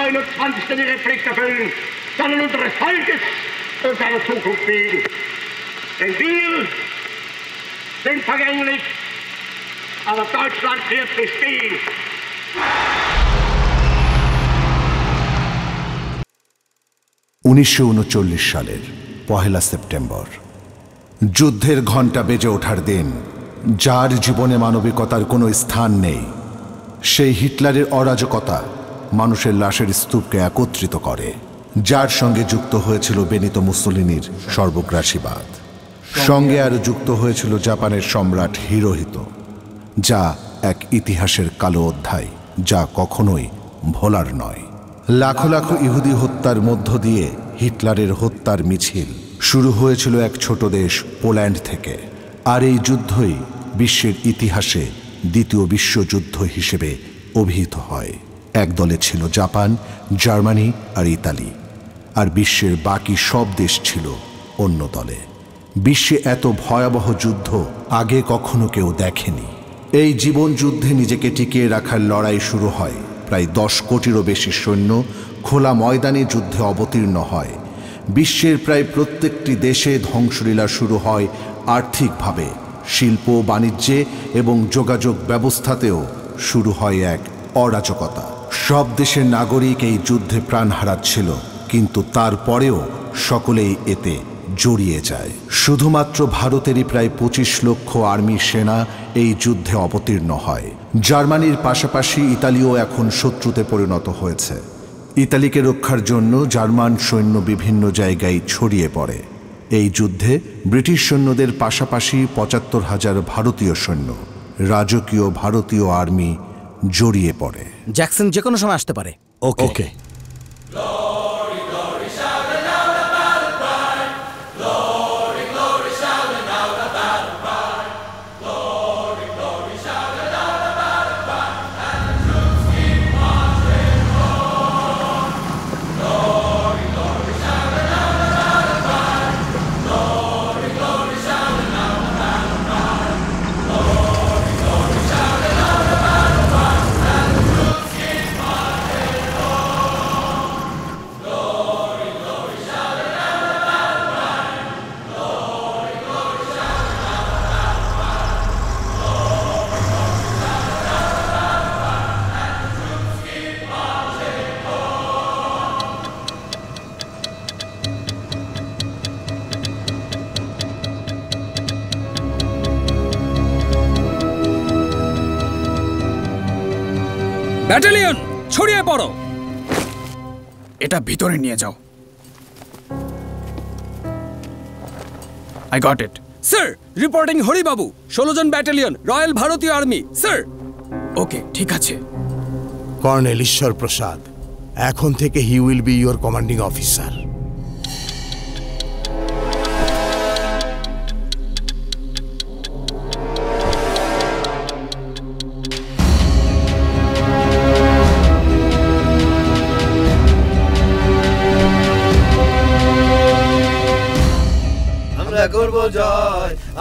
21. ihre Pflicht erfüllen, sondern unseres Volkes und seiner Zukunft wegen. Denn wir sind vergänglich, aber Deutschland wird bestehen. 1939 সালের 1 September যুদ্ধের ঘণ্টা বেজে ওঠার দিন। যার জীবনে মানবিকতার কোনো স্থান নেই, সেই হিটলারের অরাজকতা মানুষের লাশের স্তূপকে একত্রিত করে। যার সঙ্গে যুক্ত হয়েছিল বেনিতো মুসোলিনির সর্বগ্রাসীবাদ, সঙ্গে আরও যুক্ত হয়েছিল জাপানের সম্রাট হিরোহিতো, যা এক ইতিহাসের কালো অধ্যায়, যা কখনোই ভোলার নয়। লাখো লাখো ইহুদি হত্যার মধ্য দিয়ে হিটলারের হত্যার মিছিল শুরু হয়েছিল এক ছোট দেশ পোল্যান্ড থেকে। আর এই যুদ্ধই বিশ্বের ইতিহাসে দ্বিতীয় বিশ্বযুদ্ধ হিসেবে অভিহিত হয়। এক দলে ছিল জাপান, জার্মানি আর ইতালি, আর বিশ্বের বাকি সব দেশ ছিল অন্য দলে। বিশ্বে এত ভয়াবহ যুদ্ধ আগে কখনো কেউ দেখেনি। এই জীবন যুদ্ধে নিজেকে টিকিয়ে রাখার লড়াই শুরু হয়। প্রায় 10 কোটিরও বেশি সৈন্য খোলা ময়দানে যুদ্ধে অবতীর্ণ হয়। বিশ্বের প্রায় প্রত্যেকটি দেশে ধ্বংসলীলা শুরু হয়। আর্থিকভাবে, শিল্প, বাণিজ্যে এবং যোগাযোগ ব্যবস্থাতেও শুরু হয় এক অরাজকতা। সব দেশের নাগরিক এই যুদ্ধে প্রাণ হারাচ্ছিল, কিন্তু তারপরেও সকলেই এতে জড়িয়ে যায়। শুধুমাত্র ভারতেরই প্রায় 25 লক্ষ আর্মি সেনা এই যুদ্ধে অবতীর্ণ হয়। জার্মানির পাশাপাশি ইতালিও এখন শত্রুতে পরিণত হয়েছে। ইতালিকে রক্ষার জন্য জার্মান সৈন্য বিভিন্ন জায়গায় ছড়িয়ে পড়ে। এই যুদ্ধে ব্রিটিশ সৈন্যদের পাশাপাশি 75,000 ভারতীয় সৈন্য, রাজকীয় ভারতীয় আর্মি জড়িয়ে পড়ে। জ্যাকসন যে কোনো সময় আসতে পারে। ওকে। ব্যাটালিয়ন ছড়িয়ে পড়ো। এটা ভিতরে নিয়ে যাও। I got it sir. Reporting Haribabu, 16 জন ব্যাটালিয়ন, রয়্যাল ভারতীয় আর্মি স্যার। ওকে, ঠিক আছে। কর্নেল ঈশ্বর প্রসাদ, এখন থেকে he will be your commanding officer.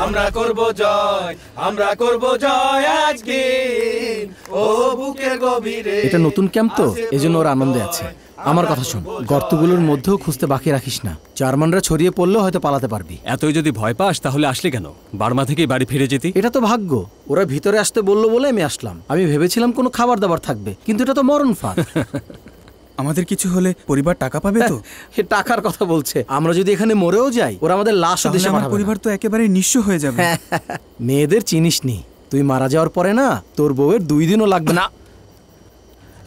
আমরা করব জয়, আমরা করব জয় আজকে ও বুকের গভীরে। এটা নতুন ক্যাম্প তো, এজন্য ওরা আনন্দে আছে। আমার কথা শোন, গর্তগুলোর মধ্যেও খুঁজতে বাকি রাখিস না। জার্মানরা ছড়িয়ে পড়লেও হয়তো পালাতে পারবি। এতই যদি ভয় পাস তাহলে আসলে কেন? বার্মা থেকেই বাড়ি ফিরে যেতি। এটা তো ভাগ্য, ওরা ভিতরে আসতে বললো বলে আমি আসলাম। আমি ভেবেছিলাম কোনো খাবার দাবার থাকবে, কিন্তু এটা তো মরণ ফাঁদ। আমাদের কিছু হলে পরিবার টাকা পাবে তো? এ টাকার কথা বলছে। আমরা যদি এখানে মরেও যাই, ওরা আমাদের লাশ দেশে আমার পরিবার তো একেবারে নিঃস্ব হয়ে যাবে। মেয়েদের চিনিস নি, তুই মারা যাওয়ার পরে না তোর বউয়ের 2 দিনও লাগবে না।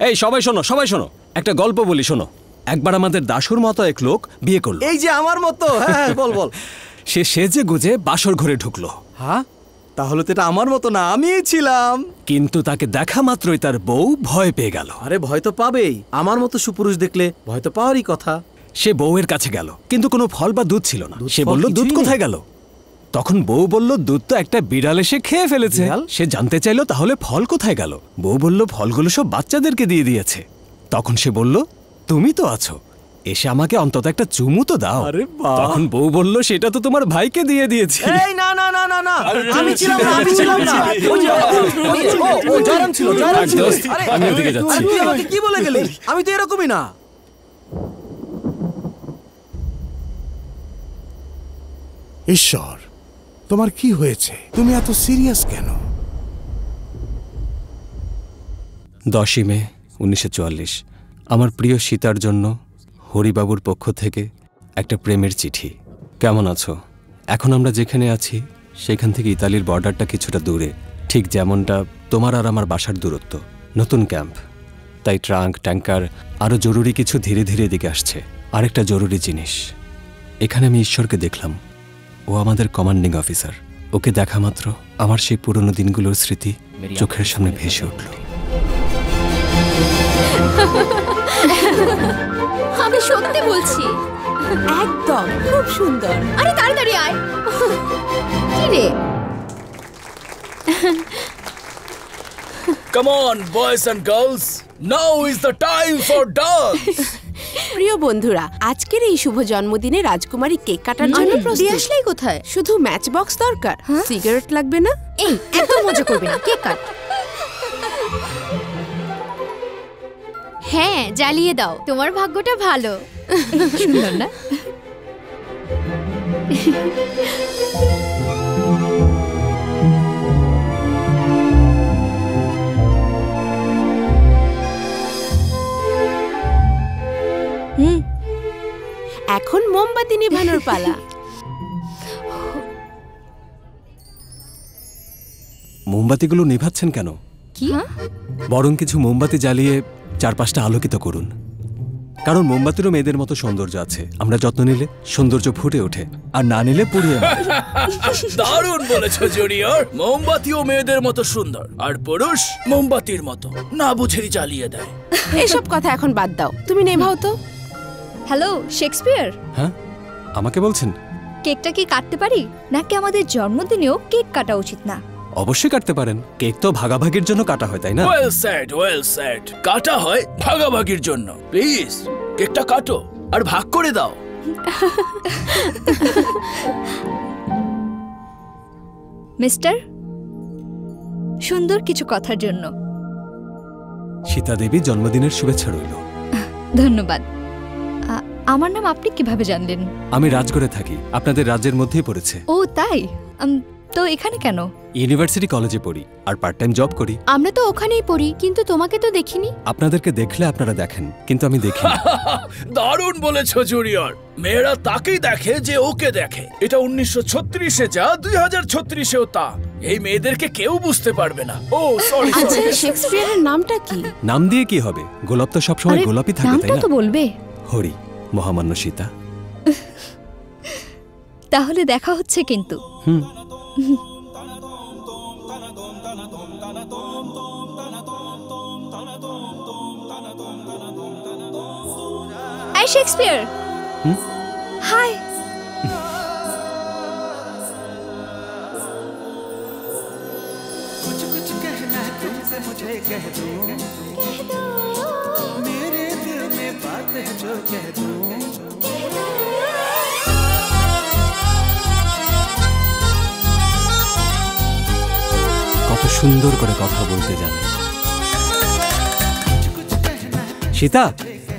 এই সবাই শোনো, সবাই শোনো, একটা গল্প বলি শোনো। একবার আমাদের দাসুর মতো এক লোক বিয়ে করলো। এই যে আমার মতো। হ্যাঁ বল বল। সে সেজে গুজে বাসর ঘরে ঢুকলো। হ্যাঁ, তাহলে তো এটা আমার মতো না, আমিই ছিলাম। কিন্তু তাকে দেখা মাত্রই তার বউ ভয় পেয়ে গেল। আরে ভয় তো পাবেই, আমার মতো সুপুরুষ দেখলে ভয় তো পাওয়ারই কথা। সে বউয়ের কাছে গেল, কিন্তু কোনো ফল বা দুধ ছিল না। সে বলল, দুধ কোথায় গেল? তখন বউ বলল, দুধ তো একটা বিড়াল এসে খেয়ে ফেলেছে। সে জানতে চাইলো, তাহলে ফল কোথায় গেল? বউ বলল, ফলগুলো সব বাচ্চাদেরকে দিয়ে দিয়েছে। তখন সে বলল, তুমি তো আছো, এসে আমাকে অন্তত একটা চুমু তো দাও। আরে বাহ। তখন বউ বলল সেটা তো তোমার ভাইকে দিয়ে দিয়েছি। এই না না না না না, আমি ছিলাম না, আমি ছিলাম না। ও জয়রাম ছিল, জয়রাম ছিল। দোস্ত, আমি ওদিকে যাচ্ছি। তুই আমাকে কি বলে গেলি? আমি তো এরকমই না। ঈশ্বর, তোমার কি হয়েছে? তুমি এত সিরিয়াস কেন? 10ই মে 1944 আমার প্রিয় সীতার জন্য হরিবাবুর পক্ষ থেকে একটা প্রেমের চিঠি। কেমন আছো? এখন আমরা যেখানে আছি সেখান থেকে ইতালির বর্ডারটা কিছুটা দূরে, ঠিক যেমনটা তোমার আর আমার বাসার দূরত্ব। নতুন ক্যাম্প, তাই ট্রাঙ্ক ট্যাঙ্কার আরও জরুরি কিছু ধীরে ধীরে এদিকে আসছে। আরেকটা জরুরি জিনিস, এখানে আমি ঈশ্বরকে দেখলাম। ও আমাদের কমান্ডিং অফিসার। ওকে দেখা মাত্র আমার সেই পুরনো দিনগুলোর স্মৃতি চোখের সামনে ভেসে উঠল। আমি সত্যি বলছি, একদম খুব সুন্দর। আরে তাড়াতাড়ি আয়। কি রে? Come on, boys and girls. Now is the time for dance. প্রিয় বন্ধুরা, আজকের এই শুভ জন্মদিনে রাজকুমারী কেক কাটার জন্য দিয়ে প্রস্তুত। আসলেই কোথায়? শুধু ম্যাচ বক্স দরকার, সিগারেট লাগবে না। এই একদম মজা করবি না, কেক কাট। হ্যাঁ, জ্বালিয়ে দাও, তোমার ভাগ্যটা ভালো। সুন্দর না? এখন মোমবাতি নিভানোর পালা। মোমবাতিগুলো নিভাচ্ছেন কেন? কি? বরং কিছু মোমবাতি জ্বালিয়ে চারপাশটা আলোকিত করুন। কারণ মোমবাতিরও মেয়েদের মতো সৌন্দর্য আছে। আমরা যত্ন নিলে সৌন্দর্য ফুটে ওঠে, আর না নিলে পুড়িয়ে মারে। দারুণ বলেছো জুনিয়র। মোমবাতিও মেয়েদের মতো সুন্দর, আর পুরুষ মোমবাতির মতো না বুঝেই জ্বালিয়ে দেয়। এসব কথা এখন বাদ দাও, তুমি নেভাও তো। হ্যালো শেক্সপিয়ার, হ্যাঁ, আমাকে বলছেন? কেকটা কি কাটতে পারি, নাকি আমাদের জন্মদিনেও কেক কাটা উচিত না? অবশ্যই কাটতে পারেন। কেক তো ভাগাভাগির জন্য কাটা হয়, তাই না? Well said, well said. কাটা হয় ভাগাভাগির জন্য। প্লিজ কেকটা কাটো আর ভাগ করে দাও। মিস্টার, সুন্দর কিছু কথার জন্য সীতা দেবী জন্মদিনের শুভেচ্ছা রইল। ধন্যবাদ। আমার নাম আপনি কিভাবে জানলেন? আমি রাজগড়ে থাকি, আপনাদের রাজ্যের মধ্যেই পড়েছে। ও তাই? তো এখানে কেন? ইউনিভার্সিটি কলেজে পড়ি আর পার্ট টাইম জব করি। আমরা তো ওখানেই পড়ি, কিন্তু তোমাকে তো দেখিনি। আপনাদেরকে দেখলে আপনারা দেখেন, কিন্তু আমি দেখি না। দারুণ বলেছো জুনিয়র। মেয়েরা তাকেই দেখে যে ওকে দেখে। এটা 1936-এ যা, 2036-এও তা। এই মেয়েদেরকে কেউ বুঝতে পারবে না। ও সরি। আচ্ছা, শেক্সপিয়ারের নামটা কি? নাম দিয়ে কি হবে? গোলাপ তো সবসময় গোলাপই থাকে, তাই নামটা না? তো বলবে। হরি, মহামান্য সীতা। তাহলে দেখা হচ্ছে কিন্তু। এই শেক্সপিয়ার, হাই। কত সুন্দর করে কথা বলতে জানে। সীতা,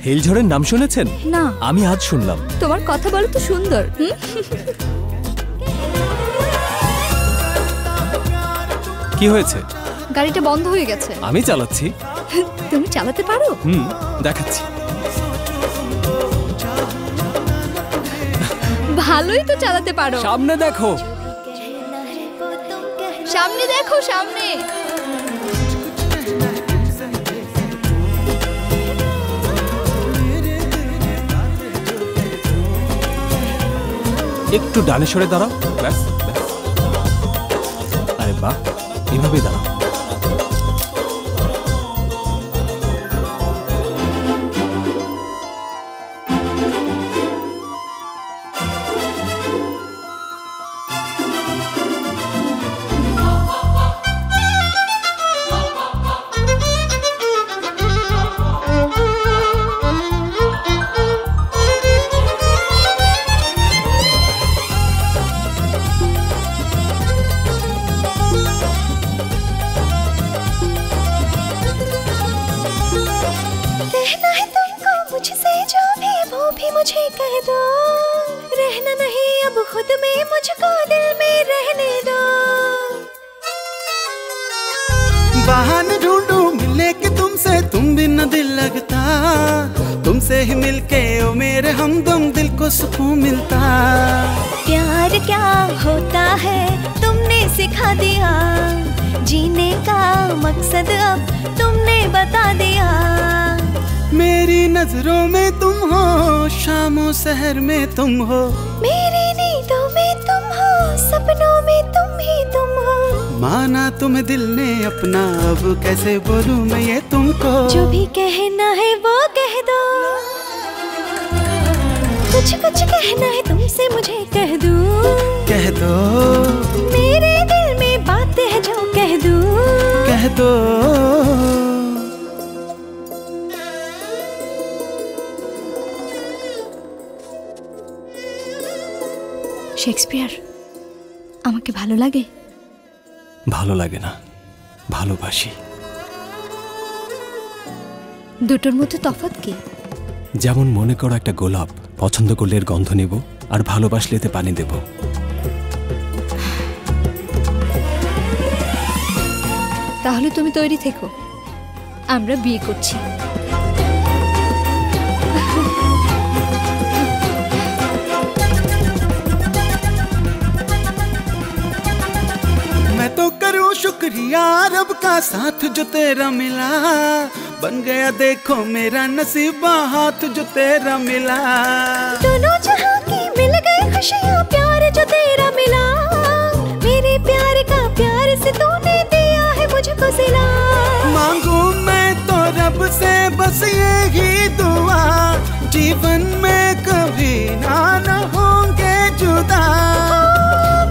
হিলঝড়ের নাম শুনেছেন? না। আমি আজ শুনলাম। তোমার কথা বলো তো সুন্দর। কি হয়েছে? গাড়িটা বন্ধ হয়ে গেছে। আমি চালাচ্ছি। তুমি চালাতে পারো? দেখাচ্ছি। ভালোই তো চালাতে পারো। সামনে দেখো, সামনে দেখো, সামনে। একটু ডানে সরে দাঁড়াও। ব্যাস ব্যাস। আরে বাহ, এভাবেই দাঁড়াও। भी मुझे कह दो, रहना नहीं अब खुद में, मुझको दिल में रहने दो। बहाने ढूंढूं मिलने के तुमसे, तुम बिन न दिल लगता, तुमसे ही मिलके ओ मेरे हमदम दिल को सुकून मिलता। प्यार क्या होता है तुमने सिखा दिया, जीने का मकसद अब तुमने बता दिया। मेरी नजरों में तुम हो, शामों शहर में तुम हो, मेरी नींदों में तुम हो, सपनों में तुम ही तुम हो। माना तुम्हें दिल ने अपना, अब कैसे बोलूं मैं ये तुमको। जो भी कहना है वो कह दो, कुछ कुछ कहना है तुमसे मुझे कह दूं। कह दो मेरे दिल में बात है जो कह दूं। कह दो শেক্সপিয়ার, আমাকে ভালো লাগে? ভালো লাগে না, ভালোবাসি। দুটোর মধ্যে তফাৎ কি? যেমন মনে করো একটা গোলাপ, পছন্দ করলে এর গন্ধ নেব, আর ভালোবাসলে এতে পানি দেব। তাহলে তুমি তৈরি থেকো, আমরা বিয়ে করছি। मैं तो करूं शुक्रिया रब का, साथ जो तेरा मिला, बन गया देखो मेरा नसीबा, हाथ जो तेरा मिला। दोनों जहां की मिल गई खुशियां, प्यार जो तेरा मिला, मेरे प्यार का प्यार से तूने दिया है मुझको सिला। मांगू मैं तो रब से बस यही दुआ, जीवन में कभी ना होंगे जुदा।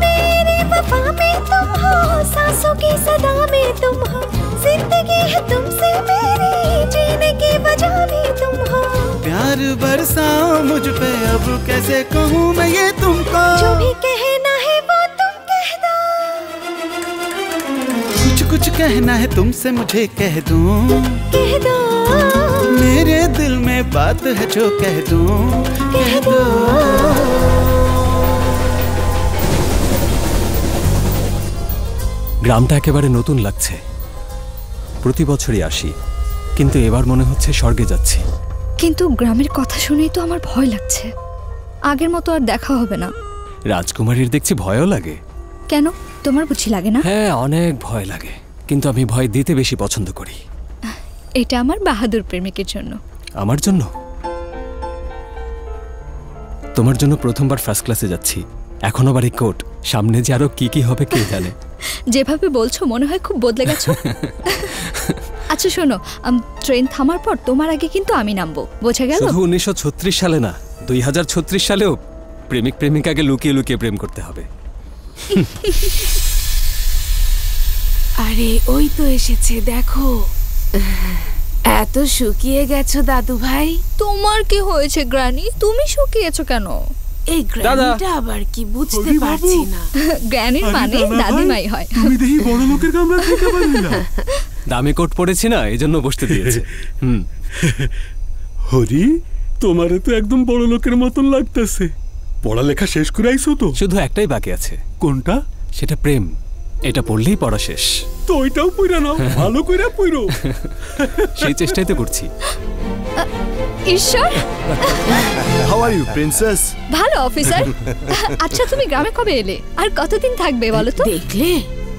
मेरी वफा में तुम हो, सांसों की सदा में तुम हो, जिंदगी है तुमसे मेरी, जीने की वजह भी तुम हो। प्यार बरसाओ मुझ पे, अब कैसे कहूँ मैं ये तुमको। जो भी कहना है वो तुम कह दो, कुछ कुछ कहना है तुमसे मुझे कह दूं। कह दो मेरे दिल में बात है जो कह दूं। कह दो গ্রামটা একেবারে নতুন লাগছে, প্রতি বছরই আসি, কিন্তু এবার মনে হচ্ছে স্বর্গে যাচ্ছি। কিন্তু গ্রামের কথা শুনেই তো আমার ভয় লাগছে, আগের মতো আর দেখা হবে না। রাজকুমারীর দেখছি ভয়ও লাগে। কেন, তোমার বুঝি লাগে না? হ্যাঁ, অনেক ভয় লাগে, কিন্তু আমি ভয় দিতে বেশি পছন্দ করি। এটা আমার বাহাদুর প্রেমিকের জন্য। আমার জন্য? তোমার জন্য প্রথমবার ফার্স্ট ক্লাসে যাচ্ছি, এখন আবার এই কোট, সামনে যে আরো কি কি হবে কে জানে। যেভাবে বলছো মনে হয় খুব বদলে গেছো। আচ্ছা শোনো, ট্রেন থামার পর তোমার আগে কিন্তু আমি নামবো, বোঝা গেল? শুধু 1936 সালে না, 2036 সালেও প্রেমিক প্রেমিকাকে লুকিয়ে লুকিয়ে প্রেম করতে হবে। আরে ওই তো এসেছে, দেখো। এত শুকিয়ে গেছো দাদু ভাই। তোমার কি হয়েছে গ্রানি, তুমি শুকিয়েছো কেন? এই গ্রানিটা আবার কি বুঝতে পারছি না। গ্রানির মানে দাদিমাই হয়। তুমি দেখি বড় লোকের কামরা থেকে পারলি না। দামি কোট পরেছি না, এজন্য বসতে দিয়েছে। হরি, তোমারে তো একদম বড় লোকের মতন লাগতেছে। পড়ালেখা শেষ করে আইছো তো? শুধু একটাই বাকি আছে। কোনটা? সেটা প্রেম। এটা পড়লেই পড়া শেষ। তো ওইটাও পড়া নাও, ভালো কইরা পড়ো। সেই চেষ্টাই তো করছি। ঈশ্বর, হাউ আর ইউ প্রিন্সেস? ভালো অফিসার। আচ্ছা তুমি গ্রামে কবে এলে, আর কতদিন থাকবে বলো তো? দেখলে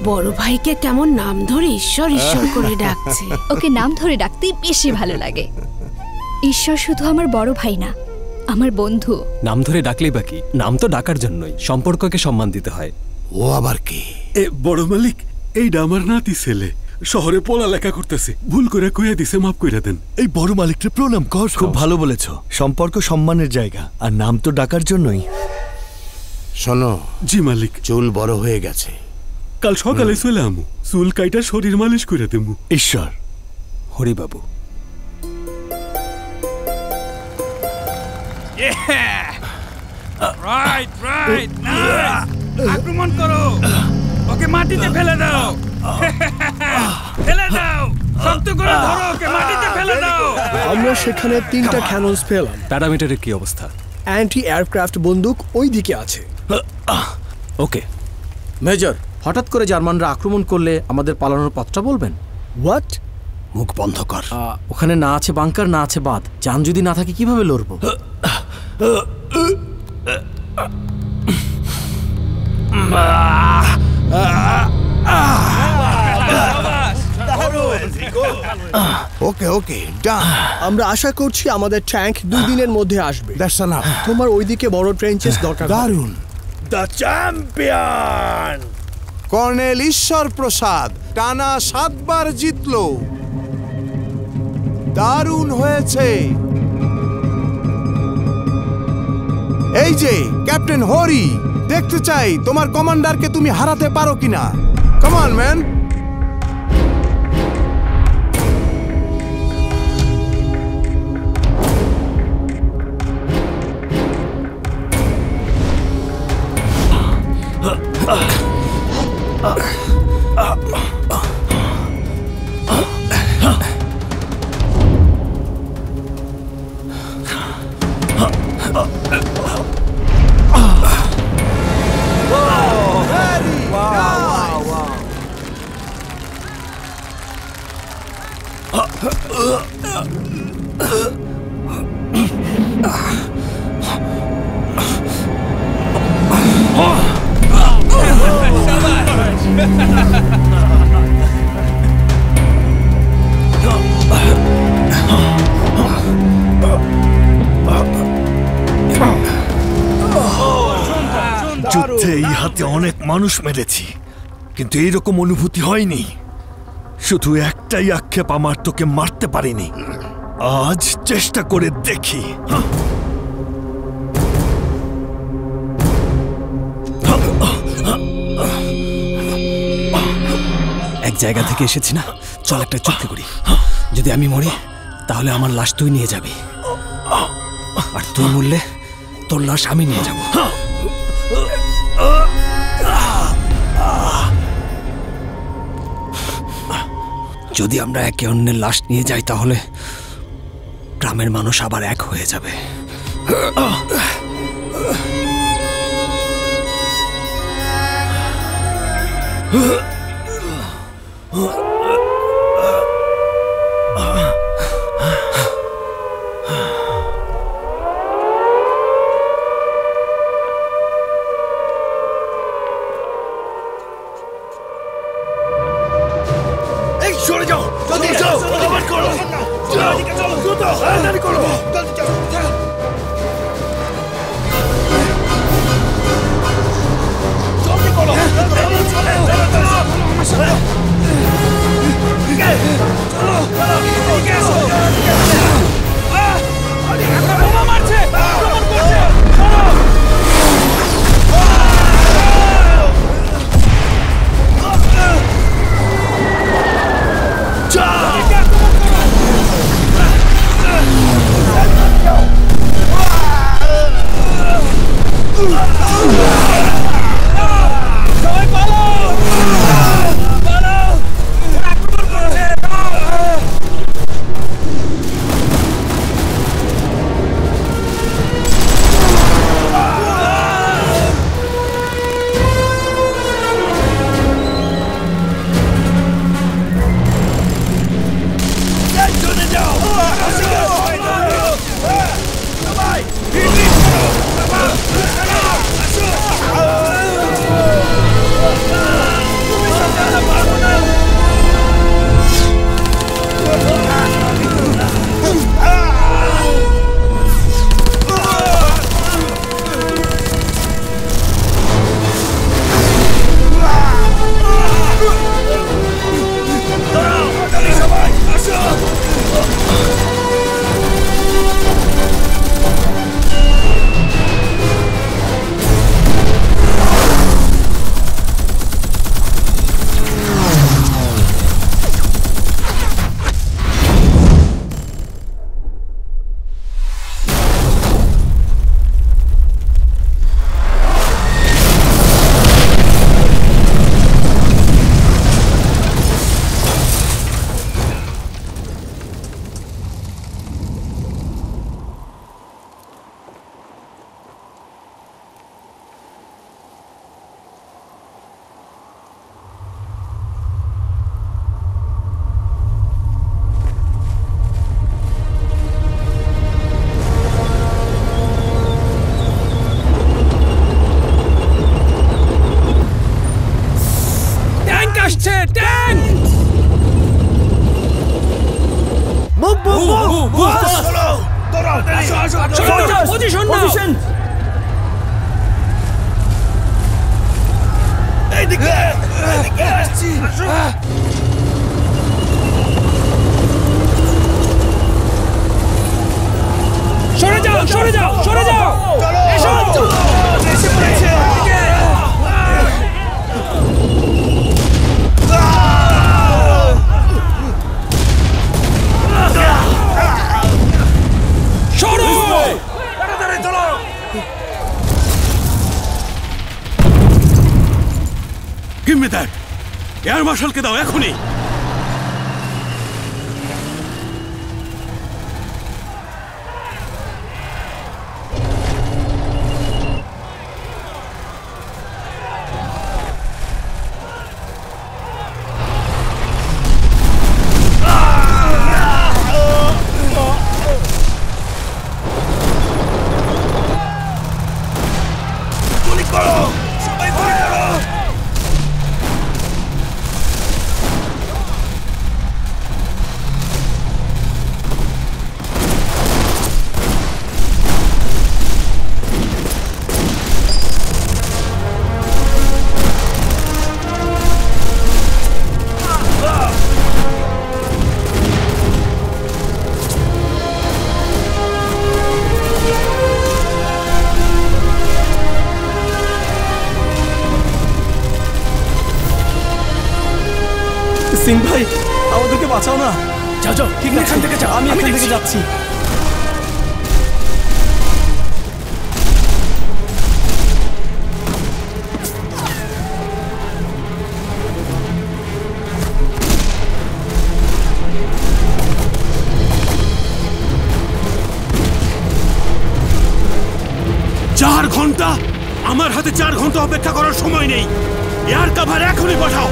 বড় ভাইকে কেমন নাম ধরে ঈশ্বর ঈশ্বর করে ডাকছে। ওকে নাম ধরে ডাকতেই বেশি ভালো লাগে। ঈশ্বর শুধু আমার বড় ভাই না, আমার বন্ধু। নাম ধরে ডাকলেই বাকি, নাম তো ডাকার জন্যই, সম্পর্ককে সম্মান দিতে হয়। ও আবার কি? এ বড় মালিক, এইটা আমার নাতি ছেলে, শহরে পড়ালেখা করতেছে, ভুল করে কইয়া দিছে, মাফ কইরা দেন। এই বড় মালিককে প্রণাম কর। খুব ভালো বলেছ, সম্পর্ক সম্মানের জায়গা, আর নাম তো ডাকার জন্যই। শোনো। জি মালিক। চুল বড় হয়ে গেছে, কাল সকালে চলে আমু, চুল কাইটা শরীর মালিশ করে দেবো। ঈশ্বর। হরিবাবু। রাইট রাইট, নাইস, আক্রমণ করো, ওকে মাটিতে ফেলে দাও, ফেলে দাও। শক্ত করে ধরো, ওকে মাটিতে ফেলে দাও। আমরা সেখানে 3টা ক্যাননস পেলাম। প্যারামিটারের কি অবস্থা? অ্যান্টি এয়ারক্রাফট বন্দুক ওই দিকে আছে। ওকে মেজর, হঠাৎ করে জার্মানরা আক্রমণ করলে আমাদের পালানোর পথটা বলবেন? হোয়াট? মুখ বন্ধ কর। ওখানে না আছে বাংকার, না আছে বাঁধ। জান যদি না থাকে কিভাবে লড়বো? ওকে ওকে ডান। আমরা আশা করছি আমাদের ট্যাঙ্ক 2 দিনের মধ্যে আসবে। তোমার ওইদিকে বড় ট্রেঞ্চেস দরকার। দারুণ। দ্য চ্যাম্পিয়ন কর্নেল ঈশ্বর প্রসাদ টানা 7 বার জিতলো। দারুণ হয়েছে। এই যে ক্যাপ্টেন হরি, দেখতে চাই তোমার কমান্ডারকে তুমি হারাতে পারো কিনা। Come on man. যুদ্ধে এই হাতে অনেক মানুষ মেরেছি, কিন্তু এইরকম অনুভূতি হয়নি। শুধু একটাই আক্ষেপ, আমার তোকে মারতে পারিনি। আজ চেষ্টা করে দেখি। এক জায়গা থেকে এসেছি না, চল একটা চুক্তি করি। যদি আমি মরি তাহলে আমার লাশ তুই নিয়ে যাবি, আর তুই মরলে তোর লাশ আমি নিয়ে যাব। যদি আমরা একে অন্যের লাশ নিয়ে যাই তাহলে গ্রামের মানুষ আবার এক হয়ে যাবে। সরে যাও, জলদি যাও, কভার করো, যাও, চলো, দ্রুত, তাড়াতাড়ি করো, জলদি যাও, জলদি করো, বোমা মারছে, আক্রমণ করছে। পজিশন পজিশন এইদিকে আসছি। সরে যাও সরে যাও সরে যাও এসে পড়েছে সরো তাড়াতাড়ি চলো Give me that! এয়ার মার্শালকে দাও এখনই। সিং ভাই আমাদেরকে বাঁচাও না। যাও যাও ঠিক আছে, এখান থেকে যাও, আমি এখান থেকে দেখছি। যাচ্ছি। চার ঘন্টা? আমার হাতে 4 ঘন্টা অপেক্ষা করার সময় নেই। এয়ার কভার এখনই পাঠাও।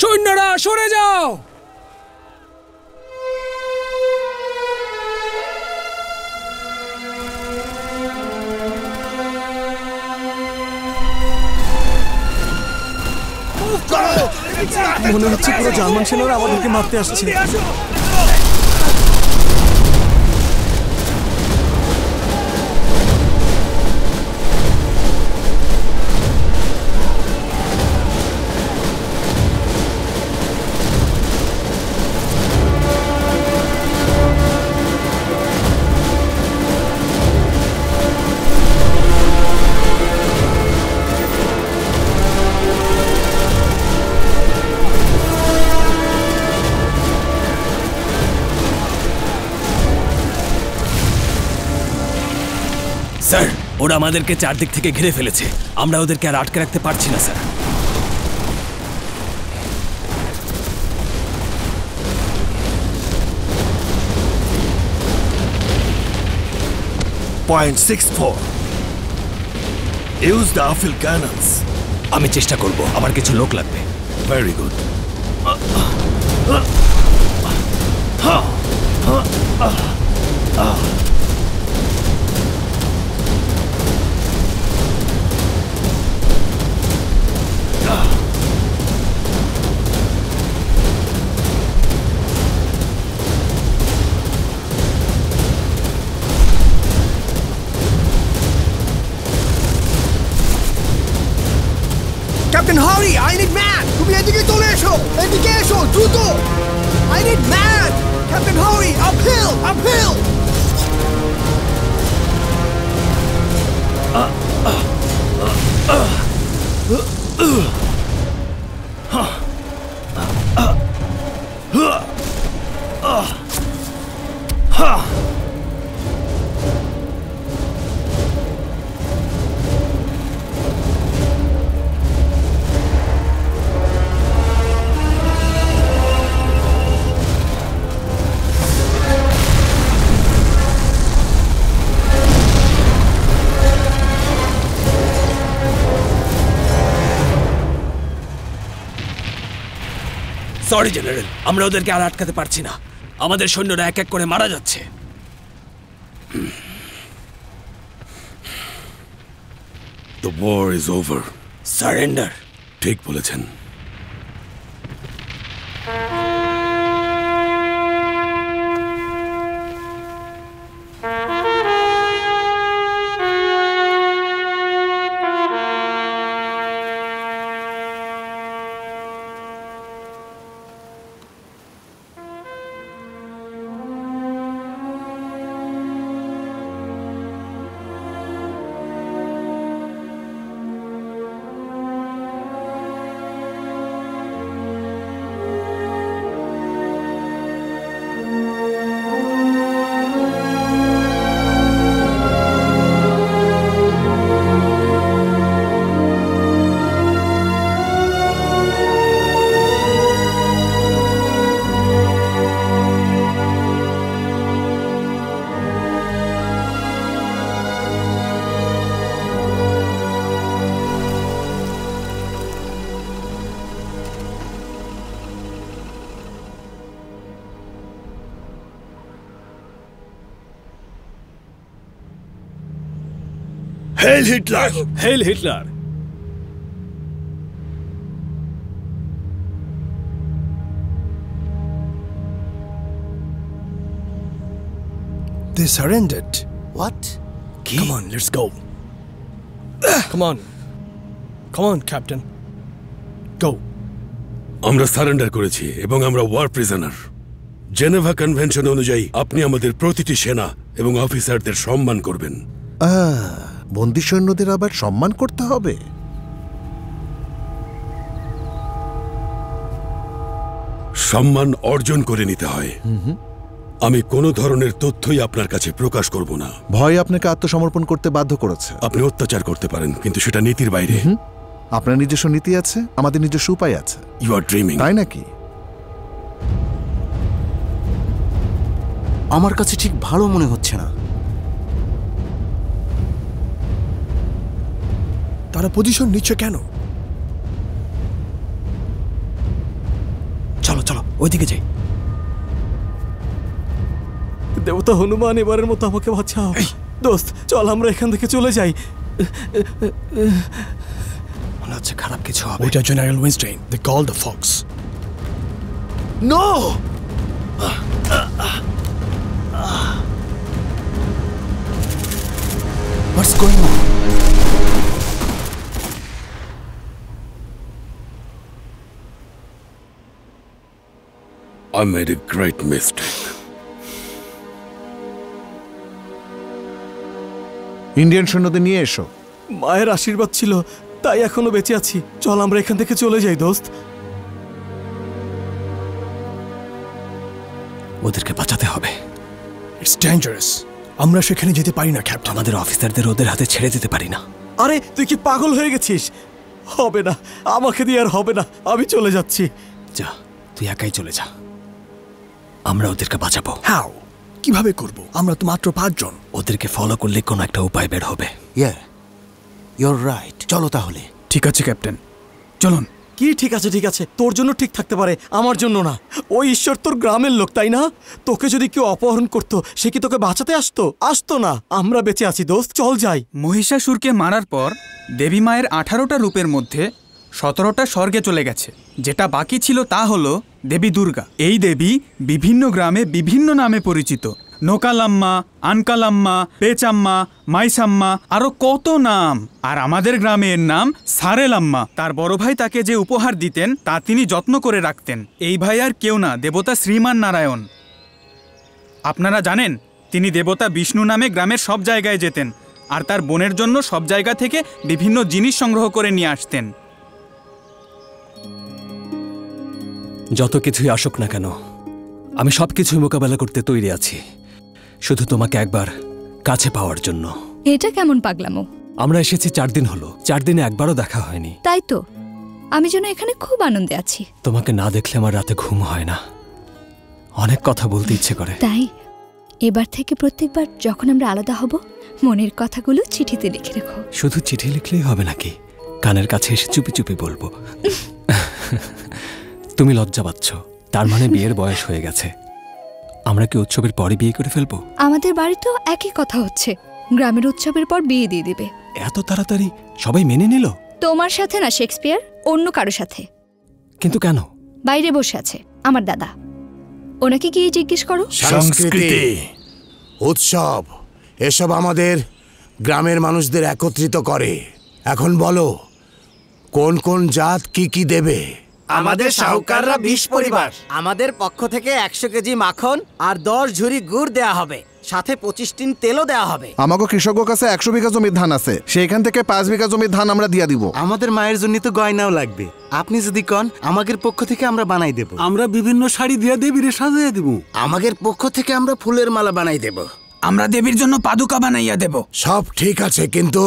সৈন্যরা সরে যাও। মনে হচ্ছে পুরো জার্মান সেনারা আমাদেরকে মারতে আসছে। স্যার, ওরা আমাদেরকে চারদিক থেকে ঘিরে ফেলেছে। আমরা ওদেরকে আর আটকে রাখতে পারছি না sir. Use the Affel cannons. আমি চেষ্টা করব, আমার কিছু লোক লাগবে। Very good. Captain Hari, I need man. তুমি এদিকে চলে এসো, এদিকে এসো দ্রুত। I need man. Captain Hari, uphill, uphill. Sorry general, আমরা ওদেরকে আর আটকাতে পারছি না। আমাদের সৈন্যরা এক এক করে মারা যাচ্ছে। The war is over. Surrender. ঠিক বলেছেন। Heil Hitler! Heil Hitler! They surrendered. What? Come on, let's go. Come on. Come on, Captain. Go. আমরা সারেন্ডার করেছি এবং আমরা ওয়ার প্রিজনার। জেনেভা কনভেনশন অনুযায়ী আপনি আমাদের প্রতিটি সেনা এবং অফিসারদের সম্মান করবেন। বন্দী সৈন্যদের আবার সম্মান করতে হবে? সম্মান অর্জন করে নিতে হয়। আমি কোনো ধরনের তথ্যই আপনার কাছে প্রকাশ করব না। ভয় আপনাকে আত্মসমর্পণ করতে বাধ্য করেছে। আপনি অত্যাচার করতে পারেন, কিন্তু সেটা নীতির বাইরে। আপনার নিজস্ব নীতি আছে, আমাদের নিজস্ব উপায় আছে। You are dreaming. তাই নাকি? আমার কাছে ঠিক ভালো মনে হচ্ছে না। তারা পজিশন নিচ্ছে কেন? চলো চলো ওইদিকে যাই। দেবতা হনুমান, এবারের মতো আমাকে বাঁচাও। দোস্ত চল আমরা এখান থেকে চলে যাই। মনে হচ্ছে খারাপ কিছু হবে। ওইটা general Weinstein, they call the fox. No! What's going on? I made a great mistake. Indian সৈন্যদের নিয়ে এসো। মায়ের আশীর্বাদ ছিল তাই এখনো বেঁচে আছি। চল আমরা এখান থেকে চলে যাই দোস্ত। ওদেরকে বাঁচাতে হবে। It's dangerous. আমরা সেখানে যেতে পারি না ক্যাপ্টেন। আমাদের অফিসারদের ওদের হাতে ছেড়ে দিতে পারি না। আরে তুই কি পাগল হয়ে গেছিস? হবে না, আমাকে দিয়ে আর হবে না। আমি চলে যাচ্ছি। যা, তুই একাই চলে যা। আমরা ওদেরকে বাঁচাবো। হাউ? কিভাবে করব? আমরা তো মাত্র 5 জন। ওদেরকে ফলো করলে কোনো একটা উপায় বের হবে। ইয়া, ইউর রাইট। চলো তাহলে। ঠিক আছে ক্যাপ্টেন, চলুন। কি ঠিক আছে? ঠিক আছে, তোর জন্য ঠিক থাকতে পারে, আমার জন্য না। ওই ঈশ্বর তোর গ্রামের লোক, তাই না? তোকে যদি কেউ অপহরণ করতো সে কি তোকে বাঁচাতে আসতো? আসতো না। আমরা বেঁচে আছি দোস্ত, চল যাই। মহিষাসুরকে মারার পর দেবী মায়ের 18টা রূপের মধ্যে 17টা স্বর্গে চলে গেছে। যেটা বাকি ছিল তা হলো দেবী দুর্গা। এই দেবী বিভিন্ন গ্রামে বিভিন্ন নামে পরিচিত। নোকালাম্মা, আনকালাম্মা, পেচাম্মা, মাইসাম্মা, আরো কত নাম। আর আমাদের গ্রামের নাম সারেলাম্মা। তার বড় ভাই তাকে যে উপহার দিতেন তা তিনি যত্ন করে রাখতেন। এই ভাই আর কেউ না, দেবতা শ্রীমান নারায়ণ। আপনারা জানেন তিনি দেবতা বিষ্ণু নামে গ্রামের সব জায়গায় যেতেন আর তার বোনের জন্য সব জায়গা থেকে বিভিন্ন জিনিস সংগ্রহ করে নিয়ে আসতেন। যত কিছুই আসুক না কেন আমি সব কিছুই মোকাবেলা করতে তৈরি আছি, শুধু তোমাকে একবার কাছে পাওয়ার জন্য। এটা কেমন পাগলামো? আমরা এসেছি 4 দিন হলো, 4 দিনে একবারও দেখা হয়নি। তাই তো, আমি যেন এখানে খুব আনন্দে আছি। তোমাকে না দেখলে আমার রাতে ঘুম হয় না, অনেক কথা বলতে ইচ্ছে করে। তাই এবার থেকে প্রত্যেকবার যখন আমরা আলাদা হব মনের কথাগুলো চিঠিতে লিখে রেখো। শুধু চিঠি লিখলেই হবে নাকি? কানের কাছে এসে চুপি চুপি বলবো। তুমি লজ্জা পাচ্ছ, তার মানে বিয়ের বয়স হয়ে গেছে। আমরা কি উৎসবের পরে বিয়ে করে ফেলবো? আমাদের বাড়িতেও একই কথা হচ্ছে, গ্রামের উৎসবের পর বিয়ে দিয়ে দিবে। এত তাড়াতাড়ি সবাই মেনে নিল? তোমার সাথে না শেক্সপিয়ার, অন্য কারো সাথে। কিন্তু কেন? বাইরে বসে আছে আমার দাদা, ওনাকে গিয়ে জিজ্ঞেস করো। সংস্কৃতি, উৎসব এসব আমাদের গ্রামের মানুষদের একত্রিত করে। এখন বলো কোন কোন জাত কি কি দেবে? আমাদের শাহুকাররা 20 পরিবার। আমাদের পক্ষ থেকে 100 কেজি মাখন আর 10 ঝুড়ি গুড় দেয়া হবে, সাথে 25 টিন তেলও দেয়া হবে। আমাকে কৃষকের কাছে 100 বিঘা জমির ধান আছে, সেইখান থেকে 5 বিঘা জমির ধান আমরা দিয়া দিব। আমাদের মায়ের জন্য তো গয়নাও লাগবে, আপনি যদি কন আমাদের পক্ষ থেকে আমরা বানাই দেব। আমরা বিভিন্ন শাড়ি দিয়ে দেবীরে সাজিয়ে দেব। আমাদের পক্ষ থেকে আমরা ফুলের মালা বানাই দেব। আমরা দেবীর জন্য পাদুকা বানাইয়া দেব। সব ঠিক আছে, কিন্তু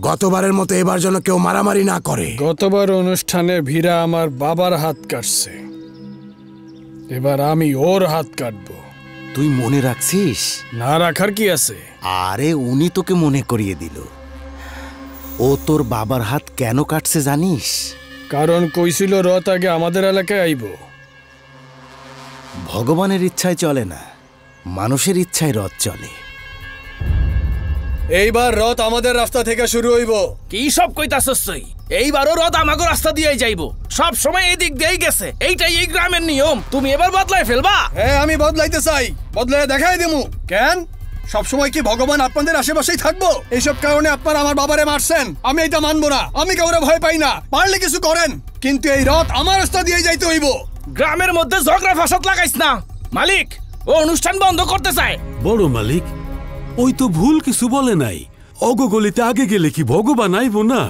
গতবারের মতো এবার যেন কেউ মারামারি না করে। গতবার অনুষ্ঠানে ভীরা আমার বাবার হাত কাটছে, এবার আমি ওর হাত কাটবো। তুই মনে রাখছিস? না রাখার কি আছে? আরে উনি তোকে মনে করিয়ে দিল। ও তোর বাবার হাত কেন কাটছে জানিস? কারণ কইছিল রথ আগে আমাদের এলাকায় আইব। ভগবানের ইচ্ছায় চলে না, মানুষের ইচ্ছায় রথ চলে। এইবার রথ আমাদের রাস্তা থেকে শুরু হইব। কি সব কইতাছস তুই? এইবারও রথ আমাগো রাস্তা দিয়েই যাইবো, সব সময় এই দিক দিয়েই গেছে, এইটাই এই গ্রামের নিয়ম। তুমি এবার বদলাই ফেলবা? হ্যাঁ, আমি বদলাইতে চাই, বদলাই দেখাই দিমু। কেন সবসময় কি ভগবান আপনাদের আশেপাশেই থাকবো? এইসব কারণে আপনারা আমার বাবারে মারছেন, আমি এটা মানবো না। আমি কাউরে ভয় পাই না, পারলে কিছু করেন, কিন্তু এই রথ আমার রাস্তা দিয়েই যাইতে হইব। গ্রামের মধ্যে ঝগড়া ফাসাদ লাগাইস না। মালিক, ও অনুষ্ঠান বন্ধ করতে চায়। বড় মালিক, ওই তো ভুল কিছু বলে নাই। অগগলিতে আগে গেলে কি ভগবান আইব না?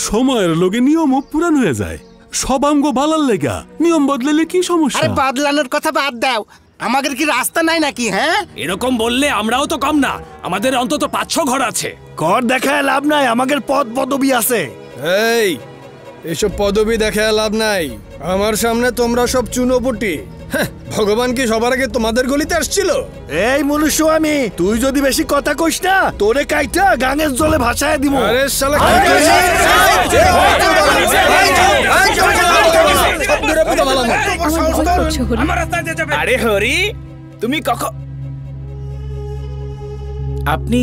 সময়ের লগে নিয়মও পুরান হয়ে যায়। সব আমগো বালার লেগা নিয়ম বদলালে কি সমস্যা? আরে বদলানোর কথা বাদ দাও, আমাদের কি রাস্তা নাই নাকি? হ্যাঁ, এরকম বললে আমরাও তো কম না, আমাদের অন্তত 500 ঘর আছে। কর দেখায় লাভ নাই, আমাদের পদ পদবি আছে। এই এসব পদবি দেখায় লাভ নাই, আমার সামনে তোমরা সব চুনোপুটি। ভগবান কি সবার আগে তোমাদের গলিতে আসছিল? এই মনুষ্য, আমি তুই যদি বেশি কথা কইস না তোরে কাইটা গাঙের জলে ভাসায় দিব। আরে শালা, আরে হরি, তুমি কখন? আপনি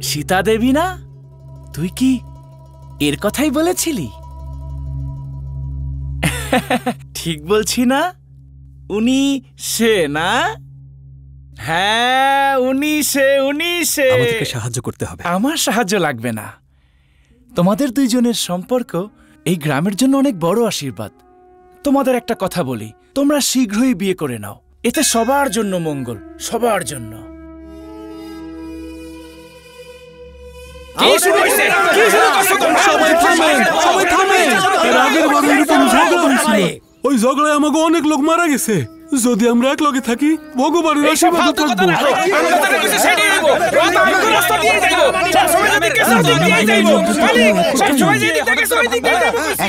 সীতা দেবী না? তুই কি এর কথাই বলেছিলি? ঠিক বলছি না? উনি সে না? হ্যাঁ, উনি সে। আমাদেরকে সাহায্য করতে হবে। আমার সাহায্য লাগবে না। তোমাদের দুইজনের সম্পর্ক এই গ্রামের জন্য অনেক বড় আশীর্বাদ। তোমাদের একটা কথা বলি, তোমরা শীঘ্রই বিয়ে করে নাও, এতে সবার জন্য মঙ্গল, সবার জন্য। ওই ঝগড়ায় আমাকে অনেক লোক মারা গেছে। যদি আমরা এক লগে থাকি ভগবানের আশীর্বাদ থাকবো।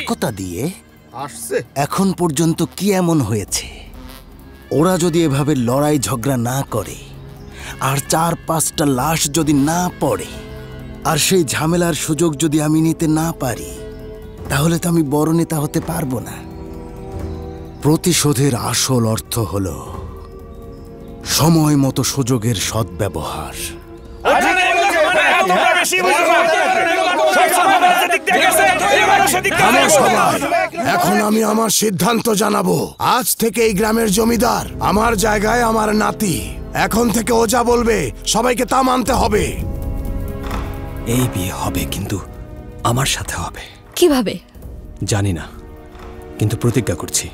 একতা দিয়ে আসছে। এখন পর্যন্ত কি এমন হয়েছে? ওরা যদি এভাবে লড়াই ঝগড়া না করে আর 4-5টা লাশ যদি না পড়ে আর সেই ঝামেলার সুযোগ যদি আমি নিতে না পারি, তাহলে তো আমি বড় নেতা হতে পারবো না। প্রতিশোধের আসল অর্থ হল সময় মতো সুযোগের সদ্ব্যবহার। এখন আমি আমার সিদ্ধান্ত জানাবো। আজ থেকে এই গ্রামের জমিদার আমার জায়গায় আমার নাতি। এখন থেকে ও যা বলবে সবাইকে তা মানতে হবে। এই বিয়ে হবে, কিন্তু আমার সাথে হবে। কিভাবে জানি না, কিন্তু প্রতিজ্ঞা করছি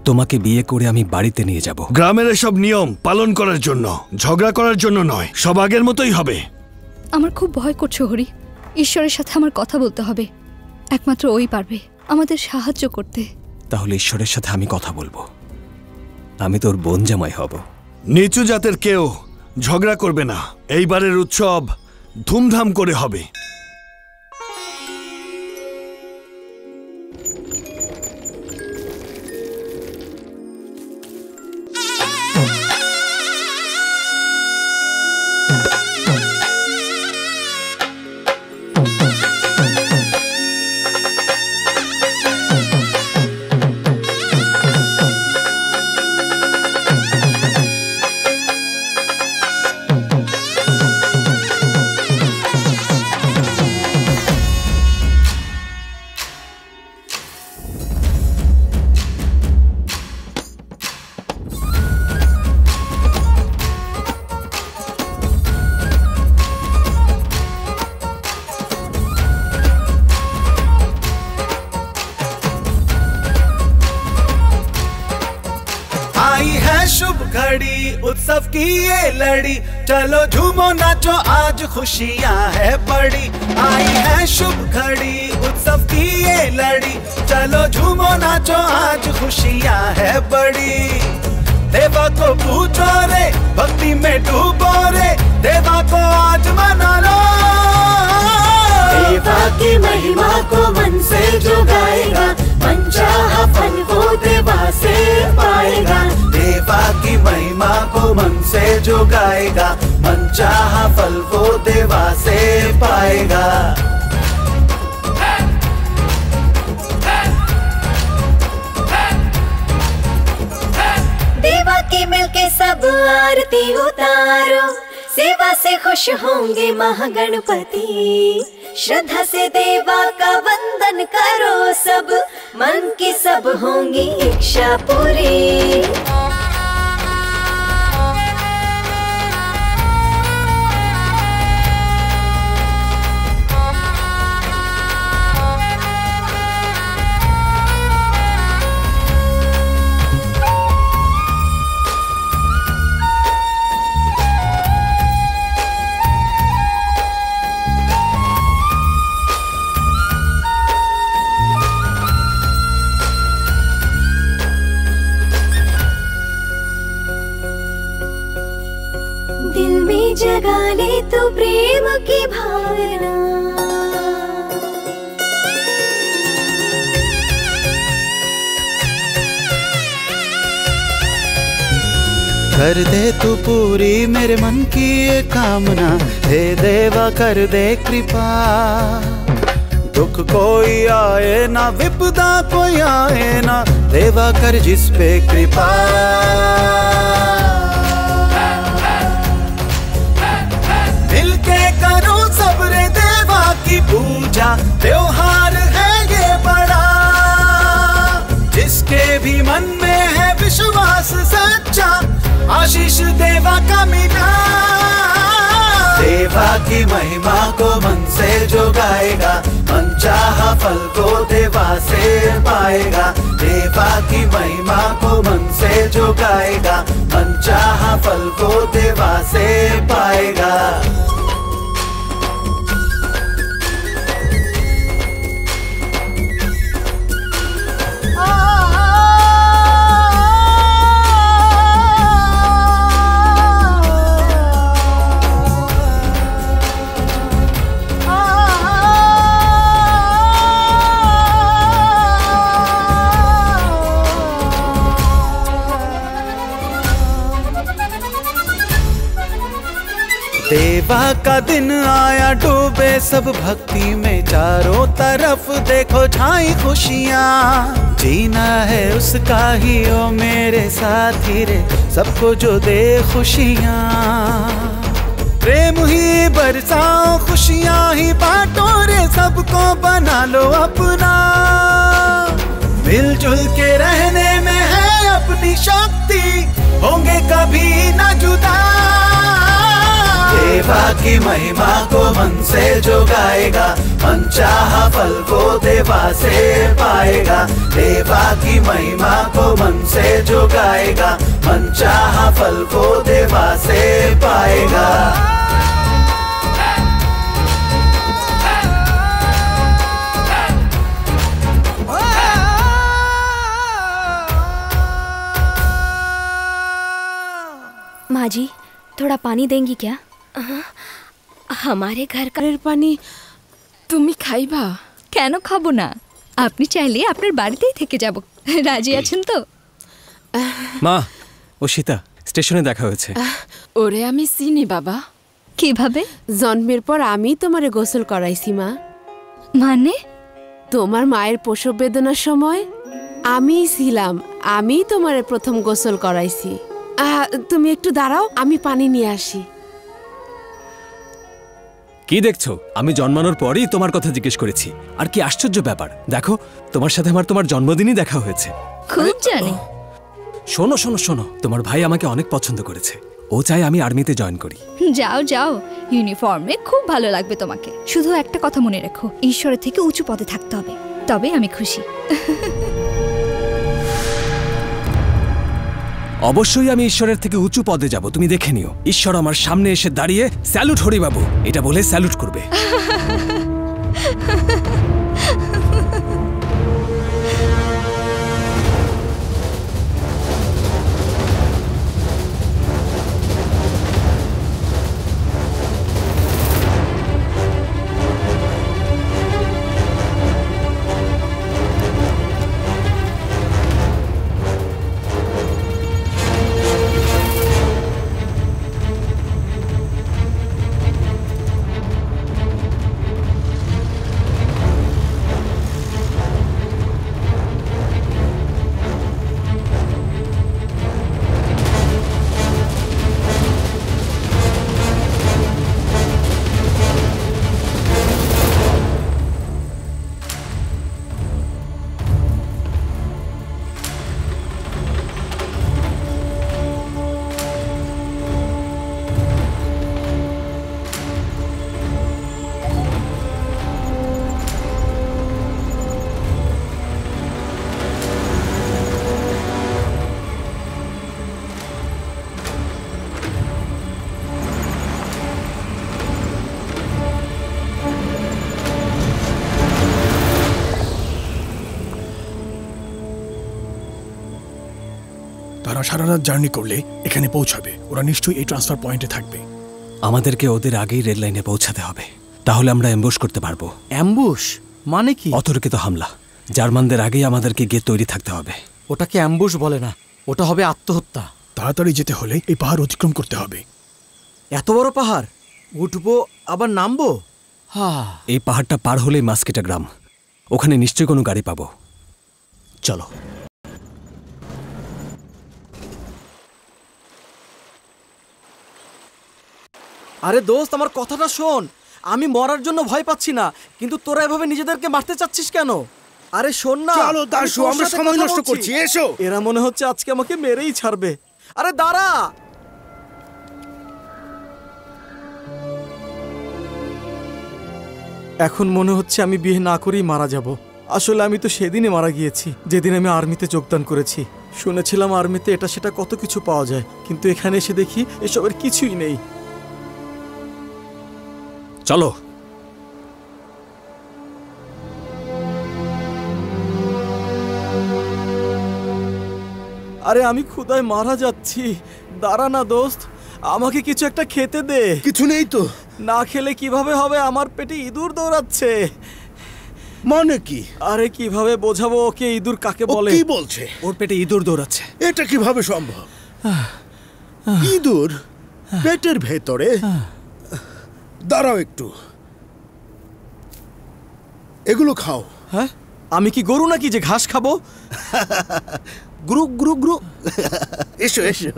তোমাকে বিয়ে করে আমি বাড়িতে নিয়ে যাব। গ্রামের এসব নিয়ম পালন করার জন্য, ঝগড়া করার জন্য নয়। সব আগের মতোই হবে। আমার খুব ভয় করছে হরি। ঈশ্বরের সাথে আমার কথা বলতে হবে, একমাত্র ওই পারবে আমাদের সাহায্য করতে। তাহলে ঈশ্বরের সাথে আমি কথা বলবো, আমি তোর বোন জামাই হব। নিচু জাতের কেউ ঝগড়া করবে না। এইবারের উৎসব ধুমধাম করে হবে। उत्सव की ये लड़ी, चलो झूमो नाचो आज खुशियां है बड़ी। आई है शुभ घड़ी उत्सव की ये लड़ी, चलो झूमो नाचो आज खुशियां है बड़ी। देवा को पूजो रे, भक्ति में डूबो रे, देवा को आज मना लो। देवा की महिमा को मन से जो गाएगा, मनचाहा फल वो देवा से पाएगा। देवा की महिमा को मन से जो गाएगा, मनचाहा फल वो देवा से पाएगा। देवा की मिलके सब आरती उतारो, सेवा से खुश होंगे महागणपति। श्रद्धा से देवा का वंदन करो सब, मन की सब होंगी इच्छा पूरी। जगा ले तू प्रेम की भावना, कर दे तू पूरी मेरे मन की ये कामना। हे देवा कर दे कृपा, दुख कोई आए ना, विपदा कोई आए ना, देवा कर जिस पे कृपा। पूजा त्योहार है ये बड़ा, जिसके भी मन में है विश्वास सच्चा, आशीष देवा का मिला। देवा की महिमा को मन से जो गाएगा, मनचाहा फल को देवा से पाएगा। देवा की महिमा को मन से जो गाएगा, मनचाहा फल को देवा से पाएगा। देवा का दिन आया, डूबे सब भक्ति में, चारों तरफ देखो छाई खुशियाँ। जीना है उसका ही ओ मेरे साथी रे, सबको जो दे खुशियाँ। प्रेम ही बरसाओ, खुशियाँ ही बांटो रे, सबको बना लो अपना। मिलजुल के रहने में है अपनी शक्ति, होंगे कभी न जुदा। देवा की महिमा को मन से जो गाएगा, मनचाहा फल को देवा से पाएगा। देवा की महिमा को मन से जो गाएगा, मनचाहा फल को देवा से पाएगा। माँ जी, थोड़ा पानी देंगी क्या? हमारे घर का পানি তুমি খাইবা? কেন খাবো না, আপনি চাইলে আপনার বাড়িতেই থেকে যাব। রাজি আছেন তো? মা, ও সীতা, স্টেশনে দেখা হয়েছে। ওরে আমি চিনি বাবা। কিভাবে? জন্মের পর আমি তোমারে গোসল করাইছি মা। মানে? তোমার মায়ের প্রসব বেদনার সময় আমিই ছিলাম, আমি তোমারে প্রথম গোসল করাইছি। তুমি একটু দাঁড়াও, আমি পানি নিয়ে আসি। কি দেখছো? আমি জন্মানোর পরেই তোমার কথা জিজ্ঞেস করেছি। আর কি আশ্চর্য ব্যাপার, দেখো তোমার সাথে আমার তোমার জন্মদিনই দেখা হয়েছে। খুব জানি। শোনো শোনো শোনো, তোমার ভাই আমাকে অনেক পছন্দ করেছে। ও চাই আমি আর্মিতে জয়েন করি। যাও যাও, ইউনিফর্মে খুব ভালো লাগবে তোমাকে। শুধু একটা কথা মনে রেখো, ঈশ্বরের থেকে উঁচু পদে থাকতে হবে, তবে আমি খুশি। অবশ্যই আমি ঈশ্বরের থেকে উঁচু পদে যাব, তুমি দেখে নিও। ঈশ্বর আমার সামনে এসে দাঁড়িয়ে স্যালুট হরিবাবু এটা বলে স্যালুট করবে। তারা সারা রাত জার্নি করলে এখানে পৌঁছাবে। ওরা নিশ্চয়ই এই ট্রান্সফার পয়েন্টে থাকবে। আমাদেরকে ওদের আগেই রেড লাইনে পৌঁছাতে হবে, তাহলে আমরা অ্যাম্বুশ করতে পারবো। অ্যাম্বুশ মানে কি? অতর্কিত হামলা। জার্মানদের আগেই আমাদেরকে গিয়ে তৈরি থাকতে হবে। ওটাকে অ্যাম্বুশ বলে না, ওটা হবে আত্মহত্যা। তাড়াতাড়ি যেতে হলে এই পাহাড় অতিক্রম করতে হবে। এত বড় পাহাড় উঠবো আবার নামবো? এই পাহাড়টা পার হলেই মাস্কেটা গ্রাম, ওখানে নিশ্চয়ই কোনো গাড়ি পাবো। চলো। আরে দোস্ত, আমার কথাটা শোন। আমি মরার জন্য ভয় পাচ্ছি না, কিন্তু তোরা এভাবে নিজেদেরকে মারতে চাচ্ছিস কেন? আরে শোন না। চলো দাশু, আমরা সময় নষ্ট করছি, এসো। এরা মনে হচ্ছে আজকে আমাকে মেরেই ছাড়বে। আরে দাঁড়া। এখন মনে হচ্ছে আমি বিয়ে না করেই মারা যাব। আসলে আমি তো সেদিনই মারা গিয়েছি যেদিন আমি আর্মিতে যোগদান করেছি। শুনেছিলাম আর্মিতে এটা সেটা কত কিছু পাওয়া যায়, কিন্তু এখানে এসে দেখি এসবের কিছুই নেই। চলো। আরে আমি ক্ষুধায় মারা যাচ্ছি। দাঁড়া না দোস্ত, আমাকে কিছু একটা খেতে দে। কিছু নেই তো। না খেলে কিভাবে হবে? আমার পেটে ইঁদুর দৌড়াচ্ছে। মানে কি? আরে কিভাবে বোঝাবো ওকে ইঁদুর কাকে বলে? কি বলছে? ওর পেটে ইঁদুর দৌড়াচ্ছে। এটা কিভাবে সম্ভব? ইঁদুর পেটের ভেতরে? দাঁড়াও একটু, এগুলো খাও। হ্যাঁ, আমি কি গরু নাকি যে ঘাস খাবো? Grew grew grew. এসো এসো।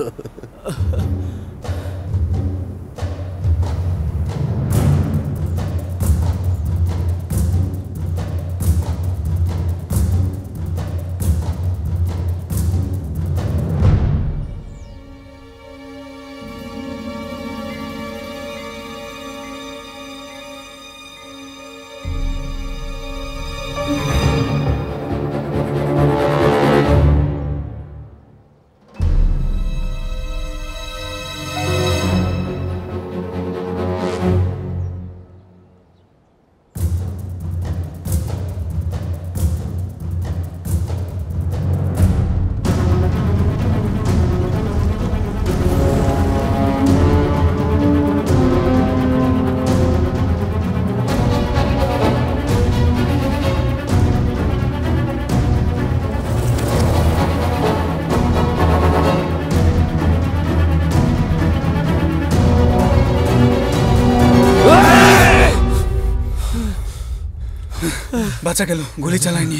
বাঁচা গেল, গুলি চালায়নি।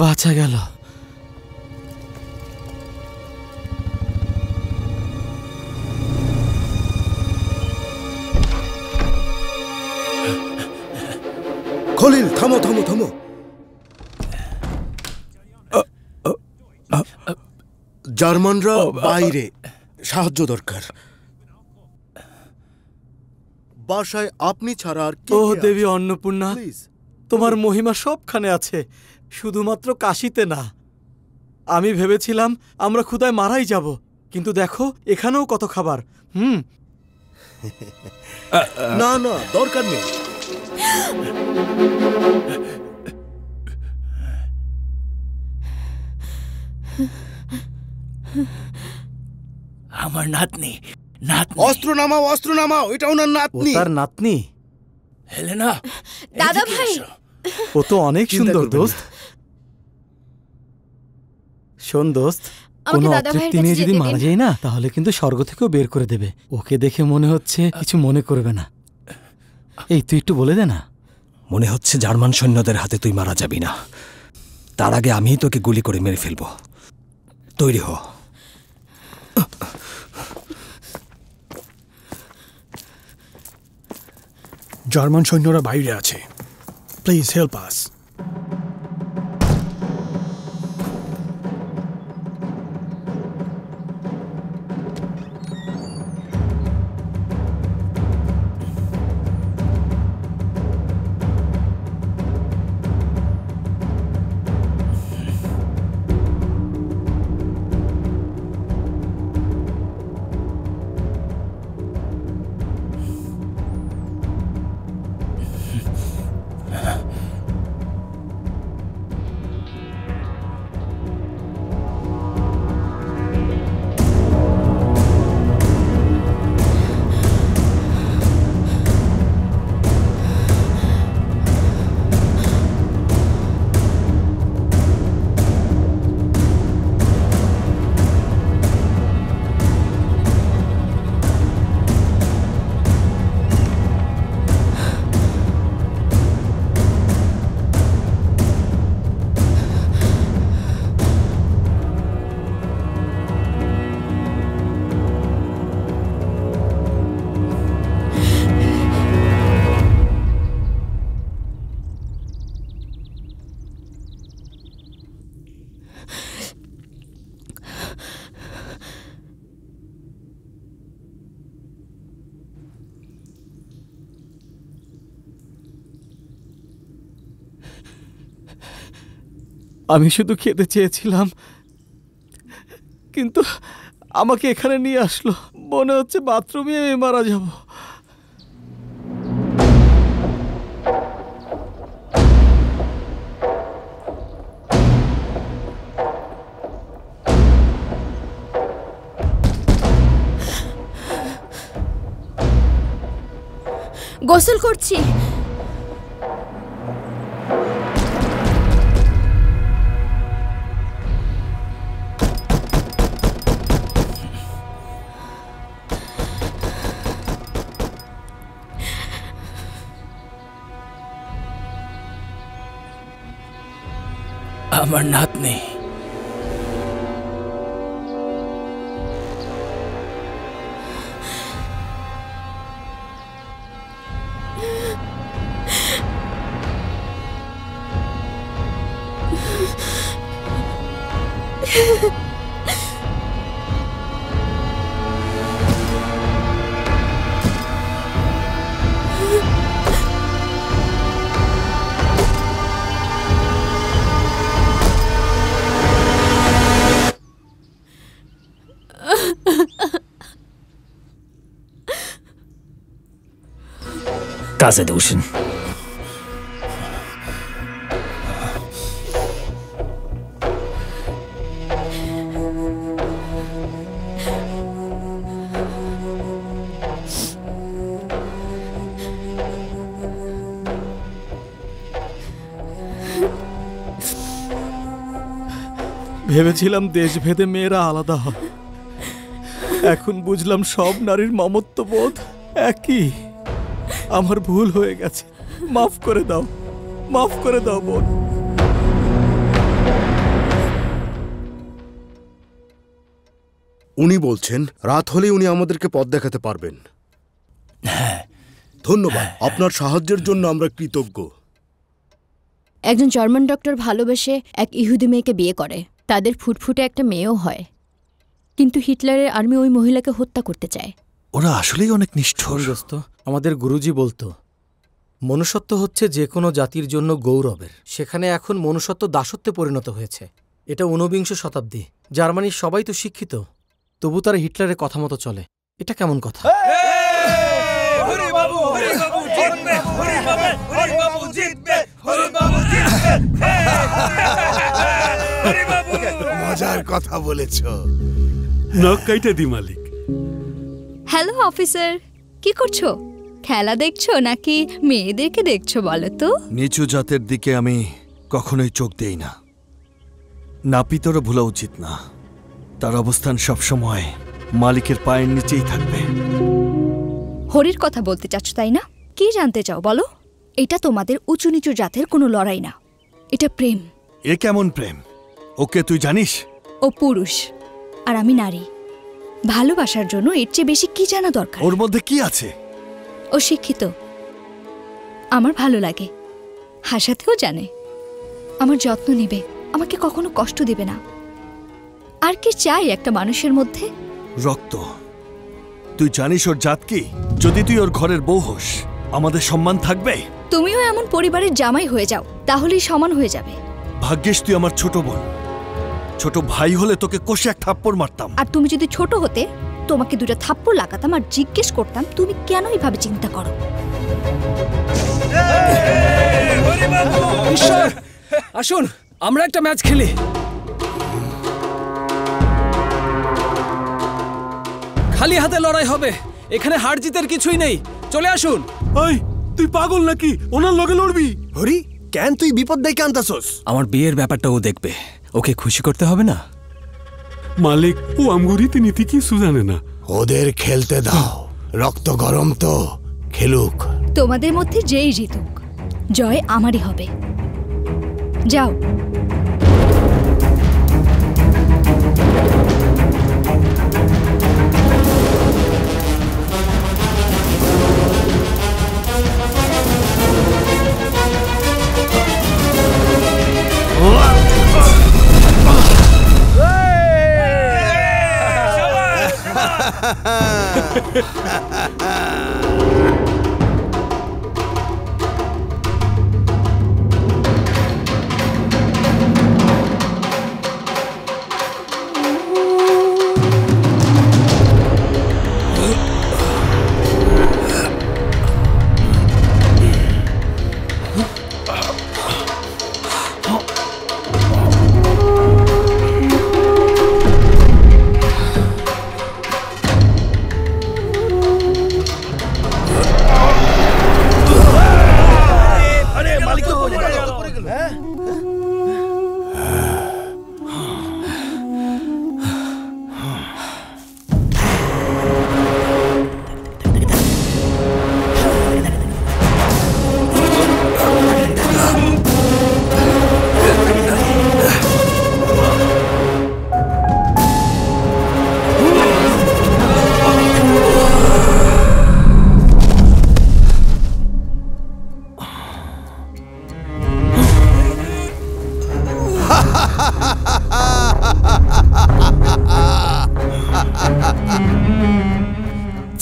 বাঁচা গেল। খলিল, থামো থামো থামো। জার্মানরা বাইরে, সাহায্য দরকার। বাসায় আপনি ছাড়া আর ও দেবী অন্নপূর্ণা, তোমার মহিমা সবখানে আছে, শুধুমাত্র কাশীতে না। আমি ভেবেছিলাম আমরা ক্ষুধায় মারাই যাব, কিন্তু দেখো এখানেও কত খাবার। না না, দরকার নেই। আমার নাতনি। অস্ত্র নামাও, অস্ত্র নামাও, এটা ওনার নাতনি। তার নাতনি হেলেনা। দাদা ভাই, ও তো অনেক সুন্দর দোস্ত। শোন দোস্ত, কোনো অতৃপ্তি নিয়ে যদি মারা যায় না, তাহলে কিন্তু স্বর্গ থেকেও বের করে দেবে। ওকে দেখে মনে হচ্ছে কিছু মনে করবে না। এই তুই একটু বলে দে না। মনে হচ্ছে জার্মান সৈন্যদের হাতে তুই মারা যাবি না, তার আগে আমিই তোকে গুলি করে মেরে ফেলবো। তৈরি হ। জার্মান সৈন্যরা বাইরে আছে, প্লিজ হেল্প আস। আমি শুধু খেতে চেয়েছিলাম, কিন্তু আমাকে এখানে নিয়ে আসলো। মনে হচ্ছে বাথরুমে আমি মারা যাব। গোসল করছি। আমার নাতনি। কাজে দৌসেন। ভেবেছিলাম দেশভেদে মেয়েরা আলাদা হয়, এখন বুঝলাম সব নারীর মমত্ববোধ একই। আমার ভুল হয়ে গেছে। মাফ করে দাও, মাফ করে দাও বোন। উনি বলছেন রাত হলেই উনি আমাদেরকে পথ দেখাতে পারবেন। হ্যাঁ, ধন্যবাদ, আপনার সাহায্যের জন্য আমরা কৃতজ্ঞ। একজন জার্মান ডক্টর ভালোবেসে এক ইহুদি মেয়েকে বিয়ে করে, তাদের ফুটফুটে একটা মেয়েও হয়, কিন্তু হিটলারের আর্মি ওই মহিলাকে হত্যা করতে চায়। ওরা আসলেই অনেক নিষ্ঠুর। আমাদের গুরুজি বলতো মনুষ্যত্ব হচ্ছে যে কোনো জাতির জন্য গৌরবের, সেখানে এখন মনুষ্যত্ব দাসত্বে পরিণত হয়েছে। এটা ঊনবিংশ শতাব্দী, জার্মানির সবাই তো শিক্ষিত, তবু তারা হিটলারের কথা মতো চলে। এটা কেমন কথা? মজার কথা বলেছ। নখ কাইটা দি মালিক। হ্যালো অফিসার, কি করছো? খেলা দেখছো নাকি মেয়েদেরকে দেখছো বলো তো? নিচু জাতের দিকে আমি কখনোই চোখ দেই না। নাপিতরও ভুলা উচিত না, তার অবস্থান সবসময় মালিকের পায়ের নিচেই থাকবে। হরির কথা বলতে চাচ্ছ তাই না? কি জানতে চাও বলো? এটা তোমাদের উঁচু নিচু জাতের কোনো লড়াই না, এটা প্রেম। এ কেমন প্রেম? ওকে তুই জানিস? ও পুরুষ আর আমি নারী। ভালোবাসার জন্য এর চেয়ে বেশি কি জানা দরকার? ওর মধ্যে কি আছে? ও শিক্ষিত, আমার ভালো লাগে, হাসাতেও জানে, আমার যত্ন নেবে, আমাকে কখনো কষ্ট দেবে না। আর কি চাই একটা মানুষের মধ্যে? রক্ত। তুই জানিস ওর জাত কি? যদি তুই ওর ঘরের বউ হোস, আমাদের সম্মান থাকবে। তুমিও এমন পরিবারের জামাই হয়ে যাও, তাহলেই সমান হয়ে যাবে। ভাগ্যিস তুই আমার ছোট বোন। ছোট ভাই হলে তোকে কষে এক থাপ্পড় মারতাম। আর তুমি যদি ছোট হতে, তোমাকে দুটো থাপ্পড় লাগাতাম আর জিজ্ঞেস করতাম তুমি কেন এইভাবে চিন্তা করো। ঈশ্বর, আসুন আমরা একটা ম্যাচ খেলি। খালি হাতে লড়াই হবে, এখানে হার জিতের কিছুই নেই। চলে আসুন। ওই তুই পাগল নাকি? ওনার লগে লড়বি? হরি, কেন তুই বিপদ দেখে আনতাছস? আমার বিয়ের ব্যাপারটা ও দেখবে, ওকে খুশি করতে হবে না? মালিক, ও আমগো রীতিনীতি কিছু জানে না। ওদের খেলতে দাও, রক্ত গরম তো, খেলুক। তোমাদের মধ্যে যেই জিতুক, জয় আমারই হবে। যাও।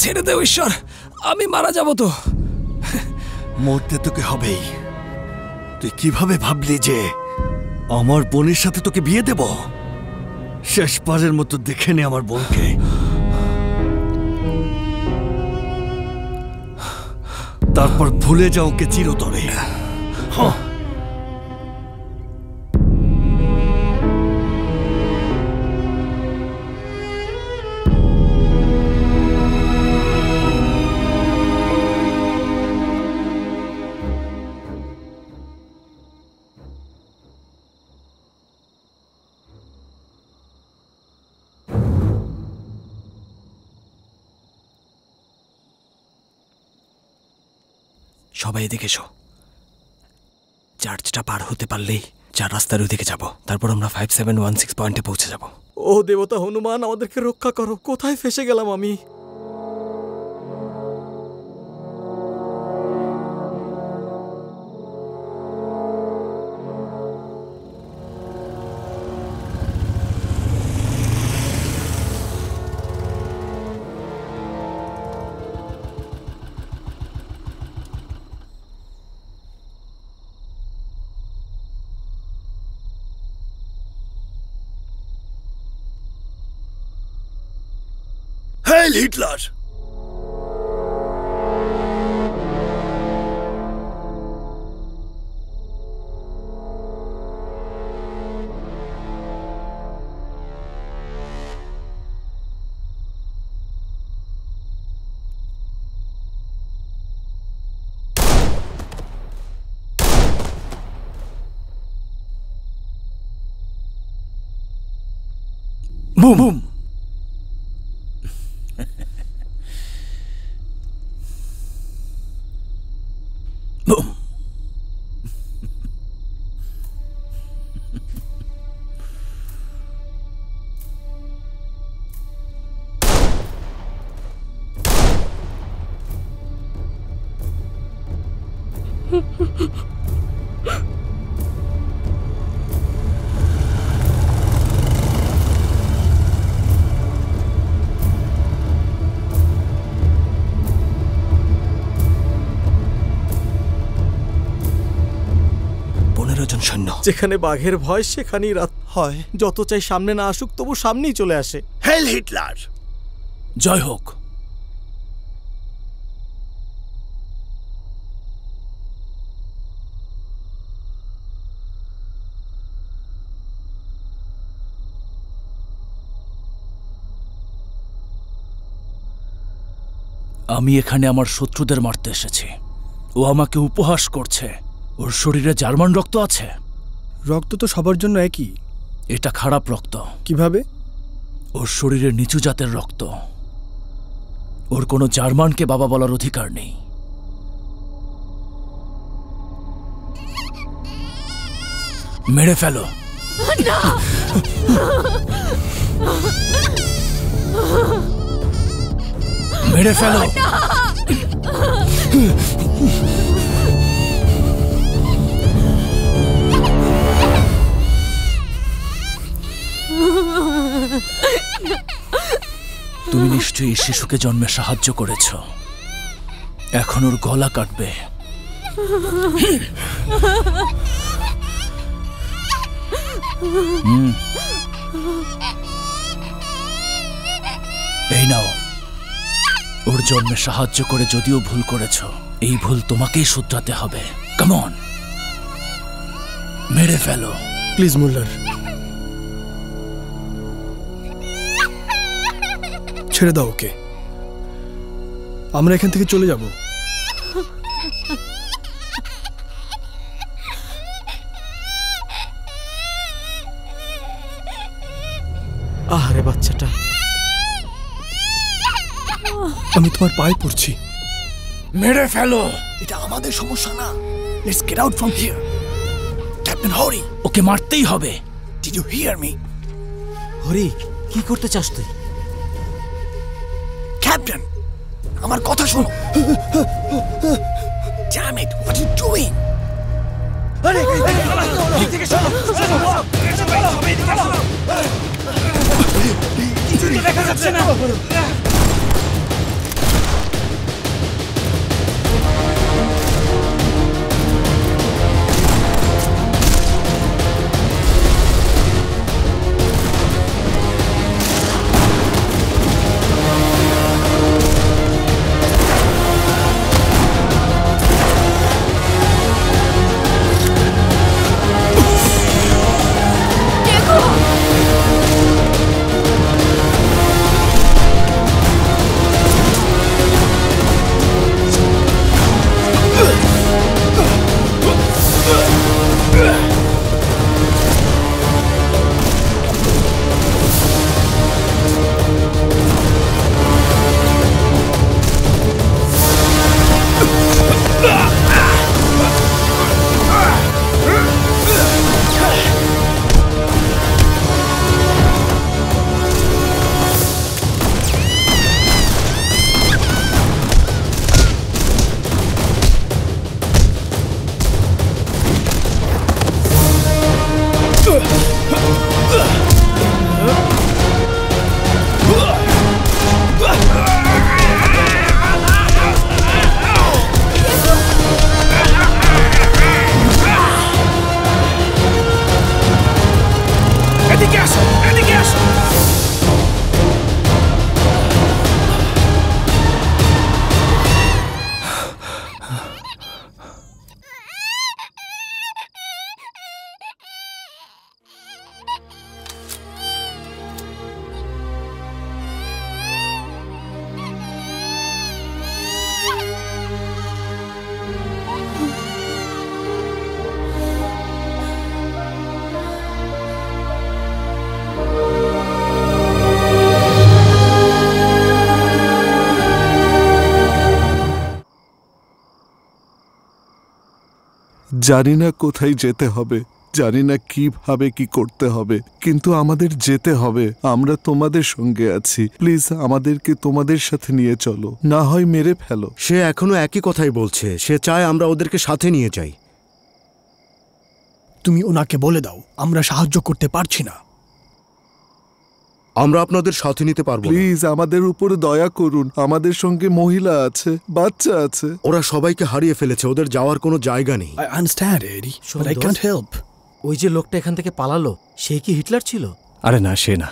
ছেড়ে দেও ঈশ্বর, আমি মারা যাব তো। মরতে তোকে হবেই। তুই কিভাবে ভাবলি যে আমার বোনের সাথে তোকে বিয়ে দেব? শেষবারের মতো দেখে নে আমার বোনকে। তারপর ভুলে যাও ওকে চিরতরে। হ্যাঁ, সবাই এদিকে এসো। চার্চটা পার হতে পারলেই 4 রাস্তার ওদিকে যাব, তারপর আমরা 5716 পয়েন্টে পৌঁছে যাব। ও দেবতা হনুমান, আমাদেরকে রক্ষা করো, কোথায় ফেসে গেলাম আমি। হেল হিটলার! Boom boom. যেখানে বাঘের ভয় সেখানেই রাত হয়। যত চাই সামনে না আসুক, তবু সামনেই চলে আসে। হেল হিটলার! জয় হোক। আমি এখানে আমার শত্রুদের মারতে এসেছি। ও আমাকে উপহাস করছে। ওর শরীরে জার্মান রক্ত আছে। রক্ত তো সবার জন্য একই। এটা খারাপ রক্ত। কিভাবে? ওর শরীরে নিচু জাতের রক্ত। ওর কোনো জার্মানকে বাবা বলার অধিকার নেই। মেরে ফেলো। মেরে ফেলো। তুমি নিশ্চয়ই শিশুকে জন্মে সাহায্য করেছ। এখন ওর গলা কাটবে। এই নাও, ওর জন্মে সাহায্য করে যদিও ভুল করেছ, এই ভুল তোমাকেই শুধরাতে হবে। কাম অন, মেরে ফেলো। প্লিজ মুল্লার, ছেড়ে দাও ওকে। আমরা এখান থেকে চলে যাব। আরে বাচ্চাটা, আমি তোমার পায়ে পড়ছি। মেরে ফেলো। এটা আমাদের সমস্যা না। Let's get out from here. Captain Hari, ওকে মারতেই হবে। Did you hear me? Hari, কি করতে চাস তুই? ক্যাপ্টেন, আমার কথা শোনো। Damn it, what are you doing? আরে এদিকে শোনো। কিছু দেখা যাচ্ছে না। জানি না কোথায় যেতে হবে, জানি না কিভাবে কি করতে হবে, কিন্তু আমাদের যেতে হবে। আমরা তোমাদের সঙ্গে আছি, প্লিজ আমাদেরকে তোমাদের সাথে নিয়ে চলো, না হয় মেরে ফেলো। সে এখনো একই কথাই বলছে, সে চায় আমরা ওদেরকে সাথে নিয়ে যাই। তুমি ওনাকে বলে দাও আমরা সাহায্য করতে পারছি না। আমরা আপনাদের সাথে নিতে পারবো না। প্লিজ আমাদের উপর দয়া করুন, আমাদের সঙ্গে মহিলা আছে, বাচ্চা আছে। ওরা সবাইকে হারিয়ে ফেলেছে, ওদের যাওয়ার কোনো জায়গা নেই। I understand, Eddie, but I can't help. ওই যে লোকটা এখান থেকে পালালো, সে কি হিটলার ছিল? আরে না, সে না,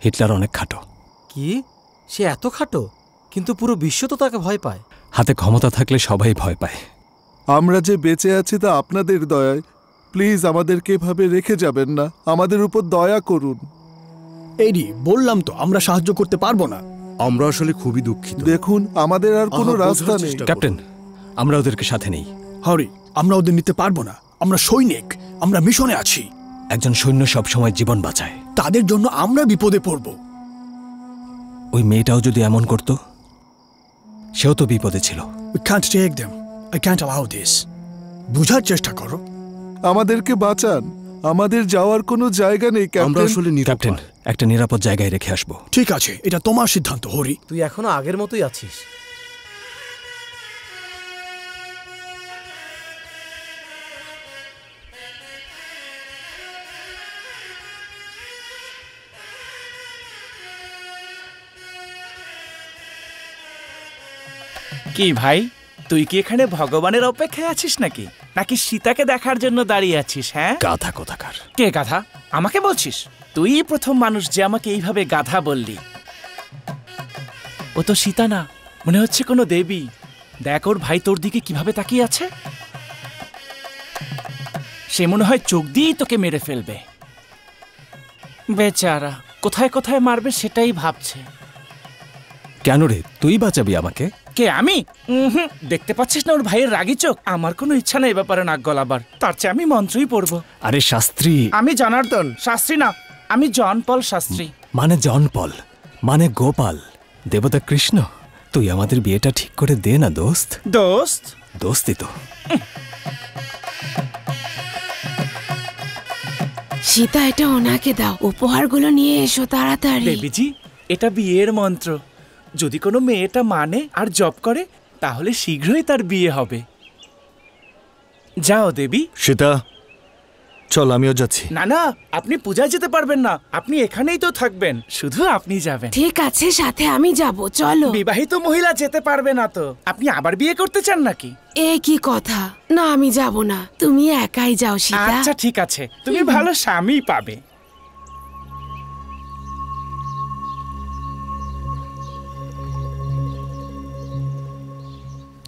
হিটলার অনেক খাটো। কি? সে এত খাটো? কিন্তু পুরো বিশ্ব তো তাকে ভয় পায়। হাতে ক্ষমতা থাকলে সবাই ভয় পায়। আমরা যে বেঁচে আছি তা আপনাদের দয়ায়। প্লিজ আমাদেরকে এভাবে রেখে যাবেন না, আমাদের উপর দয়া করুন। এডি, বললাম তো আমরা সাহায্য করতে পারবো না। আমরা আসলে খুবই দুঃখিত। দেখুন আমাদের আর কোনো রাস্তা নেই। ক্যাপ্টেন, আমরা ওদেরকে সাথে নেই। হরি, আমরা ওদের নিতে পারবো না। আমরা সৈনিক, আমরা মিশনে আছি। একজন সৈন্য সবসময় জীবন বাঁচায়। তাদের জন্য আমরা বিপদে পড়ব। ওই মেয়েটাও যদি এমন করত, সেও তো বিপদে ছিল। We can't take them. I can't allow this. বুঝার চেষ্টা করো। আমাদেরকে বাঁচান, আমাদের যাওয়ার কোনো জায়গা নেই ক্যাপ্টেন। একটা নিরাপদ জায়গায় রেখে আসবো। ঠিক আছে, এটা তোমার সিদ্ধান্ত হরি। তুই এখনো আগের মতোই আছিস। কি ভাই, তুই কি এখানে ভগবানের অপেক্ষায় আছিস নাকি, নাকি সীতাকে দেখার জন্য দাঁড়িয়ে আছিস? হ্যাঁ, গাধা কোথাকার। কে গাধা? আমাকে বলছিস? তুই প্রথম মানুষ যে আমাকে এইভাবে গাধা বললি। ও তো সীতা না, মনে হচ্ছে কোনো দেবী। দেখ ওর ভাই তোর দিকে কিভাবে তাকিয়ে আছে। সে মনে হয় চোখ দিয়েই তোকে মেরে ফেলবে। বেচারা কোথায় কোথায় মারবে সেটাই ভাবছে। কেন রে, তুই বাঁচাবি আমাকে? কে, আমি? দেখতে পাচ্ছিস না ওর ভাইয়ের রাগী চোখ? আমার কোনো ইচ্ছা নেই ব্যাপারে নাক গলাবার, তার চেয়ে আমি মন্ত্রই পড়বো। আরে শাস্ত্রী। আমি জনার্দন শাস্ত্রী না, আমি জন পল শাস্ত্রী। মানে জন পল, মানে গোপাল, দেবতা কৃষ্ণ। তুই আমাদের বিয়েটা ঠিক করে দে না দোস্ত। দোস্ত? দোস্তি তো। সীতা, এটা ওনাকে দাও, উপহারগুলো নিয়ে এসো তাড়াতাড়ি। দেবীজি, এটা বিয়ের মন্ত্র। যদি কোনো মেয়েটা মানে আর জপ করে তাহলে শীঘ্রই তার বিয়ে হবে। যাও দেবী। সীতা, চল আমিও যাচ্ছি। না না, আপনি পূজায় যেতে পারবেন না, আপনি এখানেই তো থাকবেন, শুধু আপনি যাবেন। ঠিক আছে, সাথে আমি যাব, চলো। বিবাহিত মহিলা যেতে পারবে না তো? আপনি আবার বিয়ে করতে চান নাকি? এ কি কথা? না, আমি যাব না, তুমি একাই যাও সীতা। আচ্ছা ঠিক আছে, তুমি ভালো স্বামী পাবে।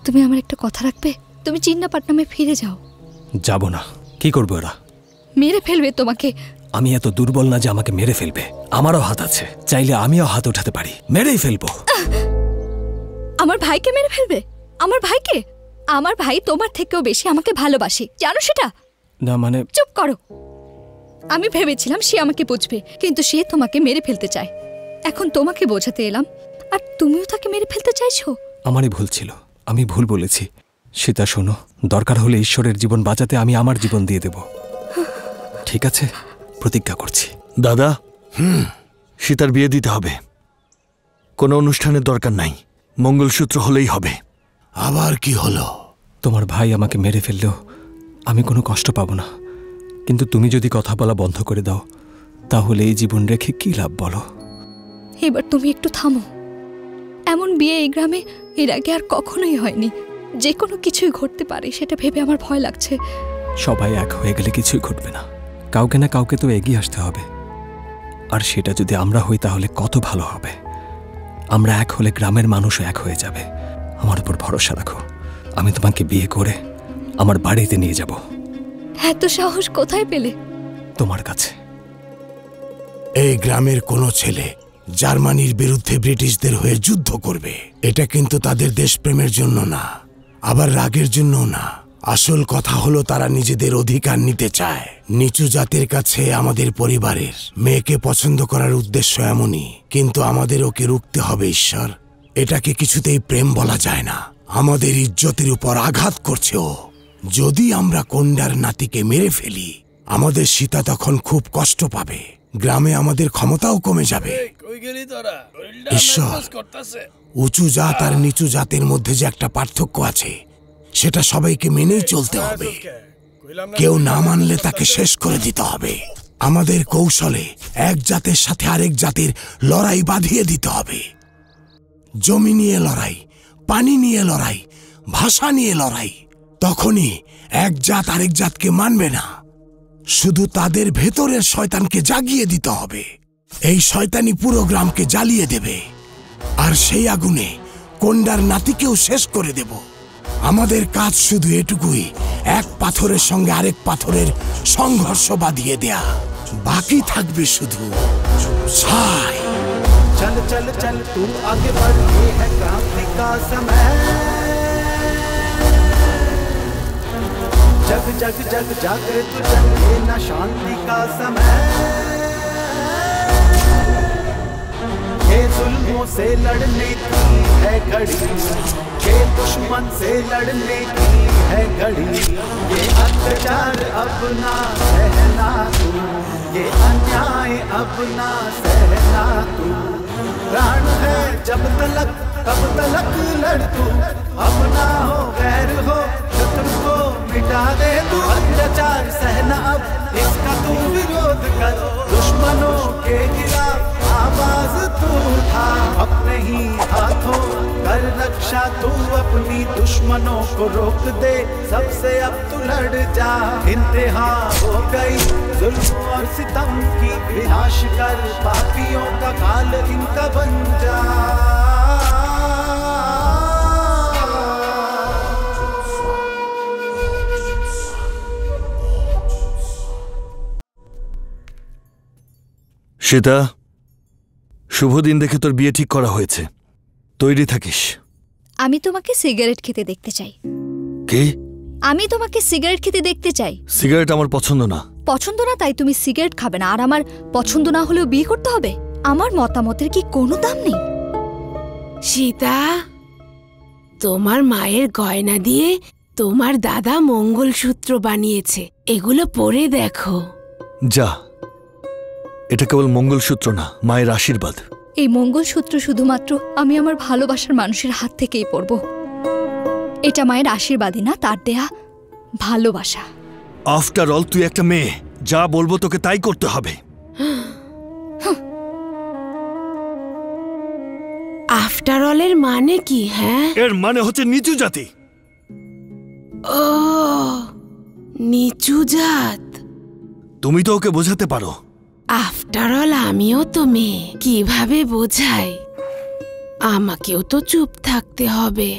তুমি আমার একটা কথা রাখবে? তুমি চিন্নাপাটনামে ফিরে যাও। যাব না। কি করবে ওরা? মেরে ফেলবে তোমাকে। আমি এত দুর্বল না যে আমাকে মেরে ফেলবে। আমারও হাত আছে, চাইলে আমিও হাত উঠাতে পারি, মেরেই ফেলবো। আমার ভাইকে মেরে ফেলবে? আমার ভাইকে? আমার ভাই তোমার থেকেও বেশি আমাকে ভালোবাসে, জানো সেটা? না মানে। চুপ করো। আমি ভেবেছিলাম সে আমাকে বুঝবে, কিন্তু সে তোমাকে মেরে ফেলতে চায়। এখন তোমাকে বোঝাতে এলাম, আর তুমিও তাকে মেরে ফেলতে চাইছো। আমারই ভুল ছিল, আমি ভুল বলেছি। সীতা শোনো, দরকার হলে ঈশ্বরের জীবন বাঁচাতে আমি আমার জীবন দিয়ে দেব। ঠিক আছে, প্রতিজ্ঞা করছি। দাদা, সীতার বিয়ে দিতে হবে। কোনো অনুষ্ঠানের দরকার নাই, মঙ্গলসূত্র হলেই হবে। আবার কি হলো? তোমার ভাই আমাকে মেরে ফেললেও আমি কোনো কষ্ট পাবো না, কিন্তু তুমি যদি কথা বলা বন্ধ করে দাও তাহলে এই জীবন রেখে কি লাভ বলো? এবার তুমি একটু থামো। এমন বিয়ে এই গ্রামে এর আগে আর কখনোই হয়নি। যে কোনো কিছুই ঘটতে পারে, সেটা ভেবে আমার ভয় লাগছে। সবাই এক হয়ে গেলে কিছুই ঘটবে না, কাউকে না কাউকে তো এগিয়ে আসতে হবে। আর সেটা যদি আমরা হই তাহলে কত ভালো হবে। আমরা এক হলে গ্রামের মানুষও এক হয়ে যাবে। আমার উপর ভরসা রাখো, আমি তোমাকে বিয়ে করে আমার বাড়িতে নিয়ে যাব। এত সাহস কোথায় পেলে? তোমার কাছে। এই গ্রামের কোনো ছেলে জার্মানির বিরুদ্ধে ব্রিটিশদের হয়ে যুদ্ধ করবে, এটা কিন্তু তাদের দেশপ্রেমের জন্য না, আবার রাগের জন্য না। আসল কথা হলো তারা নিজেদের অধিকার নিতে চায়। নিচু জাতের কাছে আমাদের পরিবারের মেয়েকে পছন্দ করার উদ্দেশ্য এমনই, কিন্তু আমাদের ওকে রুখতে হবে। ঈশ্বর, এটাকে কিছুতেই প্রেম বলা যায় না। আমাদের ইজ্জতের উপর আঘাত করছে ও। যদি আমরা কোন্ডার নাতিকে মেরে ফেলি, আমাদের সীতা তখন খুব কষ্ট পাবে, গ্রামে আমাদের ক্ষমতাও কমে যাবে। ঈশ্বর, উঁচু জাত আর নিচু জাতের মধ্যে যে একটা পার্থক্য আছে, সেটা সবাইকে মেনেই চলতে হবে। কেউ না মানলে তাকে শেষ করে দিতে হবে। আমাদের কৌশলে এক জাতের সাথে আরেক জাতের লড়াই বাঁধিয়ে দিতে হবে। জমি নিয়ে লড়াই, পানি নিয়ে লড়াই, ভাষা নিয়ে লড়াই। তখনই এক জাত আরেক জাতকে মানবে না। শুধু তাদের ভেতরের শয়তানকে জাগিয়ে দিতে হবে। এই শয়তানি পুরো গ্রামকে জ্বালিয়ে দেবে, আর সেই আগুনে কোন্ডার নাতিকেও শেষ করে দেব। আমাদের কাজ শুধু এটুকুই, এক পাথরের সঙ্গে আরেক পাথরের সংঘর্ষ বাঁধিয়ে দেয়া। বাকি থাকবে শুধু ছাই। चल चल चल तू आगे बढ़, ये है क्रांति का समय। जग जग जग जागे तू चल, ये न शांति का समय। ये जुल्मों से लड़ने की है घड़ी, ये दुश्मन से लड़ने की है घड़ी। ये अत्याचार अब ना सहना तू, ये अन्याय अब ना सहना तू। प्राण है जब तलक तब तलक लड़ तू, अपना हो गैर हो शत्रु को मिटा दे तू। अत्याचार सहना अब इसका तू विरोध कर, दुश्मनों के खिलाफ आवाज तू उठा। अपने ही हाथों कर रक्षा तू अपनी, दुश्मनों को रोक दे सबसे अब तू लड़ जा। इंतहा हो गई जुल्म और सितम की, विनाश कर पापियों का काल इनका बन जा। সীতা, শুভ দিন দেখে তোর বিয়ে ঠিক করা হয়েছে, তৈরি থাকিস। আমি তোমাকে সিগারেট খেতে দেখতে চাই। কি? আমি তোমাকে সিগারেট খেতে দেখতে চাই। সিগারেট আমার পছন্দ না। পছন্দ না তাই তুমি সিগারেট খাবে না, আর আমার পছন্দ না হলেও বিয়ে করতে হবে? আমার মতামতের কি কোনো দাম নেই? সীতা, তোমার মায়ের গয়না দিয়ে তোমার দাদা মঙ্গলসূত্র বানিয়েছে, এগুলো পরে দেখো। যা, এটা কেবল মঙ্গলসূত্র না, মায়ের আশীর্বাদ। এই মঙ্গলসূত্র শুধুমাত্র আমি আমার ভালোবাসার মানুষের হাত থেকেই পরব। এটা মায়ের আশীর্বাদই না, তার দেয়া ভালোবাসা। আফটার অল তুই একটা মেয়ে, যা বলবো তোকে তাই করতে হবে। আফটার অলের মানে কি? হ্যাঁ, এর মানে হচ্ছে নিচু জাতি। ও, নিচু জাত। তুমি তো ওকে বোঝাতে পারো। আফটার অল আমিও তো মেয়ে, কিভাবে বোঝাই? আমাকেও তো চুপ থাকতে হবে।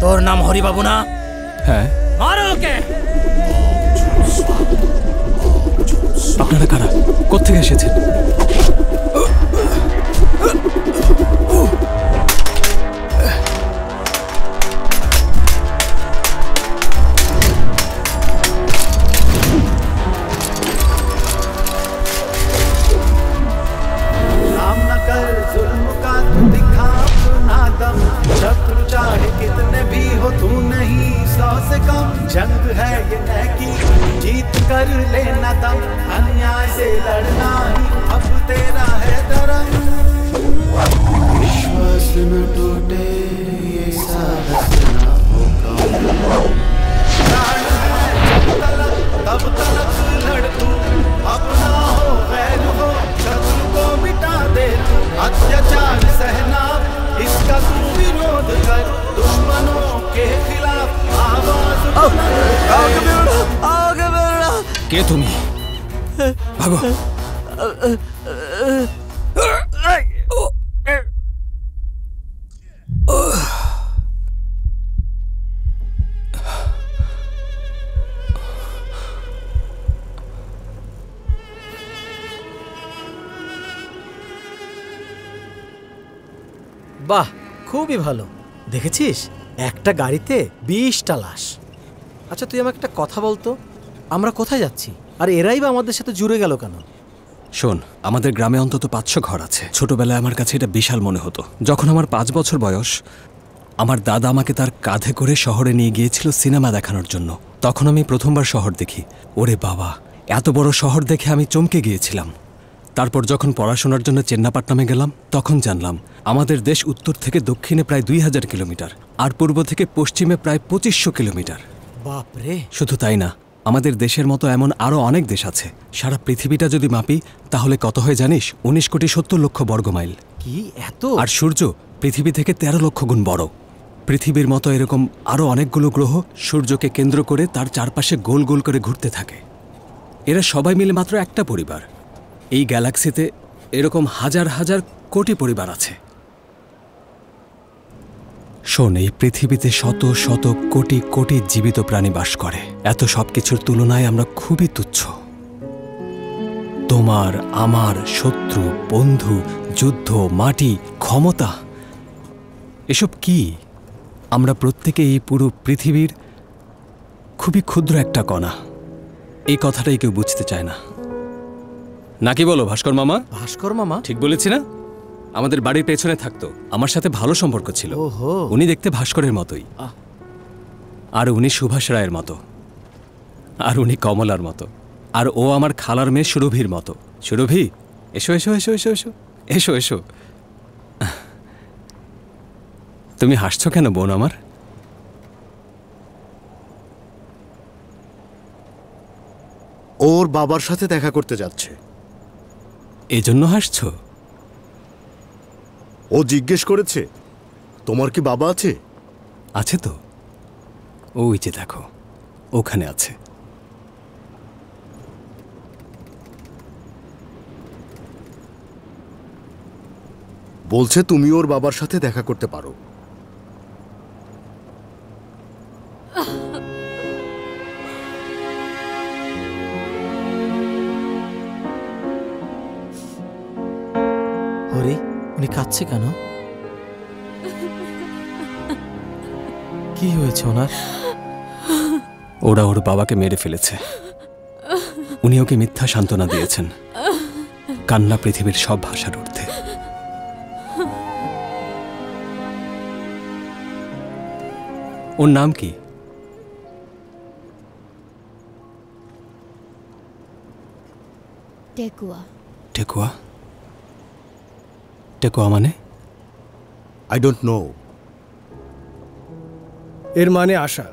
তোর নাম হরিবাবু না? হ্যাঁ। মারো ওকে। আপনারা কারা? কোত্থেকে এসেছেন? काम न कर जुल्म का, तू दिखा अपना दम। शत्रु चाहे कितने भी हो, तू नहीं 100 से कम। जंग है ये तय की, जीत कर लेना दम। अन्याय से लड़ना ही अब तेरा है धर्म। विश्वास न टूटे ये साहस न होगा। प्राण है जब तलक तब तलक लड़ तू, अपना हो गैर हो शत्रु को मिटा दे तू। अत्याचार सहना इसका तू विरोध कर, दुश्मनों के खिलाफ आवाज কে তুমি? ভাগো। বাহ, খুবই ভালো। দেখেছিস, একটা গাড়িতে 20টা লাশ। আচ্ছা, তুই আমাকে একটা কথা বলতো, আমরা কোথায় যাচ্ছি? আর এরাই বা আমাদের সাথে জুড়ে গেল কেন? শোন, আমাদের গ্রামে অন্তত 500 ঘর আছে। ছোটবেলায় আমার কাছে এটা বিশাল মনে হতো। যখন আমার 5 বছর বয়স, আমার দাদা আমাকে তার কাঁধে করে শহরে নিয়ে গিয়েছিল সিনেমা দেখানোর জন্য। তখন আমি প্রথমবার শহর দেখি। ওরে বাবা, এত বড় শহর দেখে আমি চমকে গিয়েছিলাম। তারপর যখন পড়াশোনার জন্য চেন্নাপাট্নামে গেলাম, তখন জানলাম আমাদের দেশ উত্তর থেকে দক্ষিণে প্রায় 2000 কিলোমিটার, আর পূর্ব থেকে পশ্চিমে প্রায় 2500 কিলোমিটার। বাপরে! শুধু তাই না, আমাদের দেশের মতো এমন আরও অনেক দেশ আছে। সারা পৃথিবীটা যদি মাপি তাহলে কত হয় জানিস? 19,70,00,000 বর্গমাইল। কি এত! আর সূর্য পৃথিবী থেকে 13 লক্ষ গুণ বড়। পৃথিবীর মতো এরকম আরও অনেকগুলো গ্রহ সূর্যকে কেন্দ্র করে তার চারপাশে গোল গোল করে ঘুরতে থাকে। এরা সবাই মিলে মাত্র একটা পরিবার। এই গ্যালাক্সিতে এরকম হাজার হাজার কোটি পরিবার আছে। শোন, এই পৃথিবীতে শত শত কোটি কোটি জীবিত প্রাণী বাস করে। এত সব কিছুর তুলনায় আমরা খুবই তুচ্ছ। তোমার, আমার, শত্রু, বন্ধু, যুদ্ধ, মাটি, ক্ষমতা, এসব কি? আমরা প্রত্যেকে এই পুরো পৃথিবীর খুবই ক্ষুদ্র একটা কণা। এই কথাটাই কেউ বুঝতে চায় না, নাকি বলো ভাস্কর মামা? ভাস্কর মামা? ঠিক বলেছি না? আমাদের বাড়ির পেছনে থাকতো, আমার সাথে ভালো সম্পর্ক ছিল। উনি দেখতে ভাস্করের মতোই, আর উনি সুভাষ রায়ের মতো, আর উনি কমলার মতো, আর ও আমার খালার মেয়ে সুরভির মতো। সুরভি, এসো এসো এসো এসো এসো এসো এসো। তুমি হাসছো কেন বোন আমার? ওর বাবার সাথে দেখা করতে যাচ্ছে। এজন্য হাসছো? ও জিজ্ঞেস করেছে তোমার কি বাবা আছে? আছে তো, ওই যে দেখো ওখানে আছে। বলছে তুমি ওর বাবার সাথে দেখা করতে পারো। হরি, উনি কাঁদছে কেন? কি হয়েছে ওনার? ওরা ওর বাবাকে মেরে ফেলেছে। উনি ওকে মিথ্যা সান্ত্বনা দিয়েছেন। কান্না পৃথিবীর সব ভাষার ঊর্ধ্বে। ওর নাম কি? টেকুয়া। টেকুয়া? টেকুয়া মানে? I don't know. এর মানে আশা।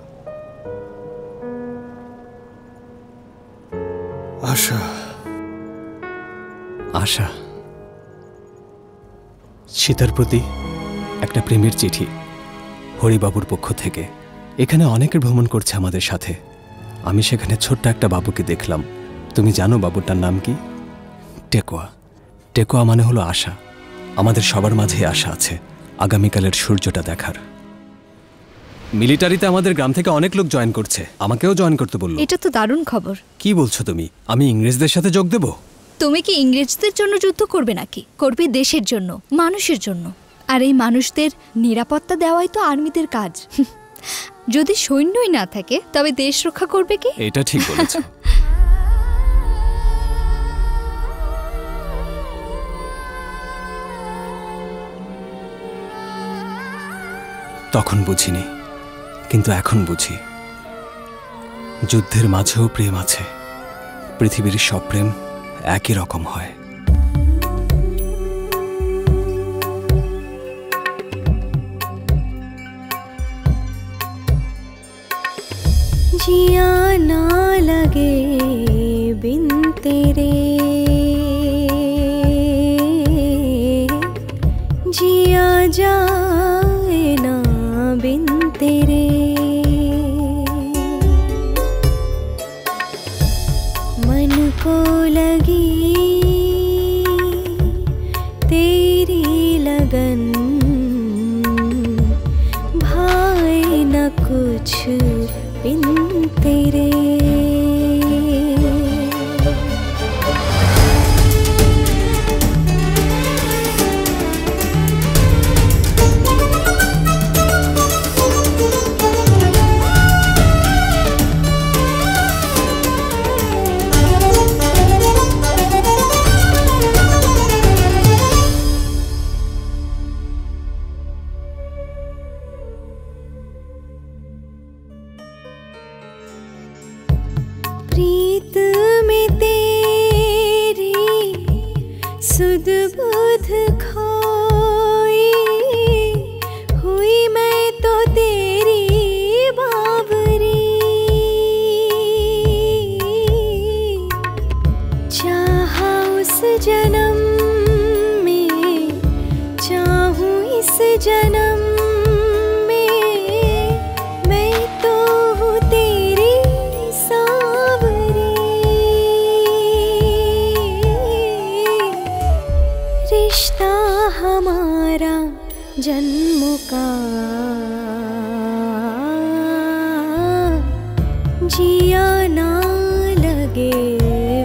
আশা। আশা। সীতার প্রতি একটা প্রেমের চিঠি হরিবাবুর পক্ষ থেকে। এখানে অনেকে ভ্রমণ করছে আমাদের সাথে। আমি সেখানে ছোট্ট একটা বাবুকে দেখলাম। তুমি জানো বাবুটার নাম কি? টেকুয়া। টেকুয়া মানে হলো আশা। আমাদের সবার মাঝে আশা আছে আগামীকালের সূর্যটা দেখার। মিলিটারিতে আমাদের গ্রাম থেকে অনেক লোক জয়েন করছে, আমাকেও জয়েন করতে বলল। এটা তো দারুণ খবর। কি বলছো তুমি? আমি ইংরেজদের সাথে যোগ দেব? তুমি কি ইংরেজদের জন্য যুদ্ধ করবে নাকি? করবে দেশের জন্য, মানুষের জন্য। আর এই মানুষদের নিরাপত্তা দেওয়াই তো আর্মিদের কাজ। যদি সৈন্যই না থাকে তবে দেশ রক্ষা করবে কি? এটা ঠিক বলেছ। তখন বুঝিনি, কিন্তু এখন বুঝি। যুদ্ধের মাঝেও প্রেম আছে। পৃথিবীর সব প্রেম একই রকম হয়। जिया ना लगे बिन तेरे, जिया जाए ना बिन तेरे, मन को लगी तेरी लगन, भाए न कुछ बिन तेरे। खोई हुई मैं तो तेरी बावरी। चाहा उस जन्म में चाहूं इस जन्म में मैं तो हूँ तेरी सांवरी। रिश्ता हमारा जन्म का जिया ना लगे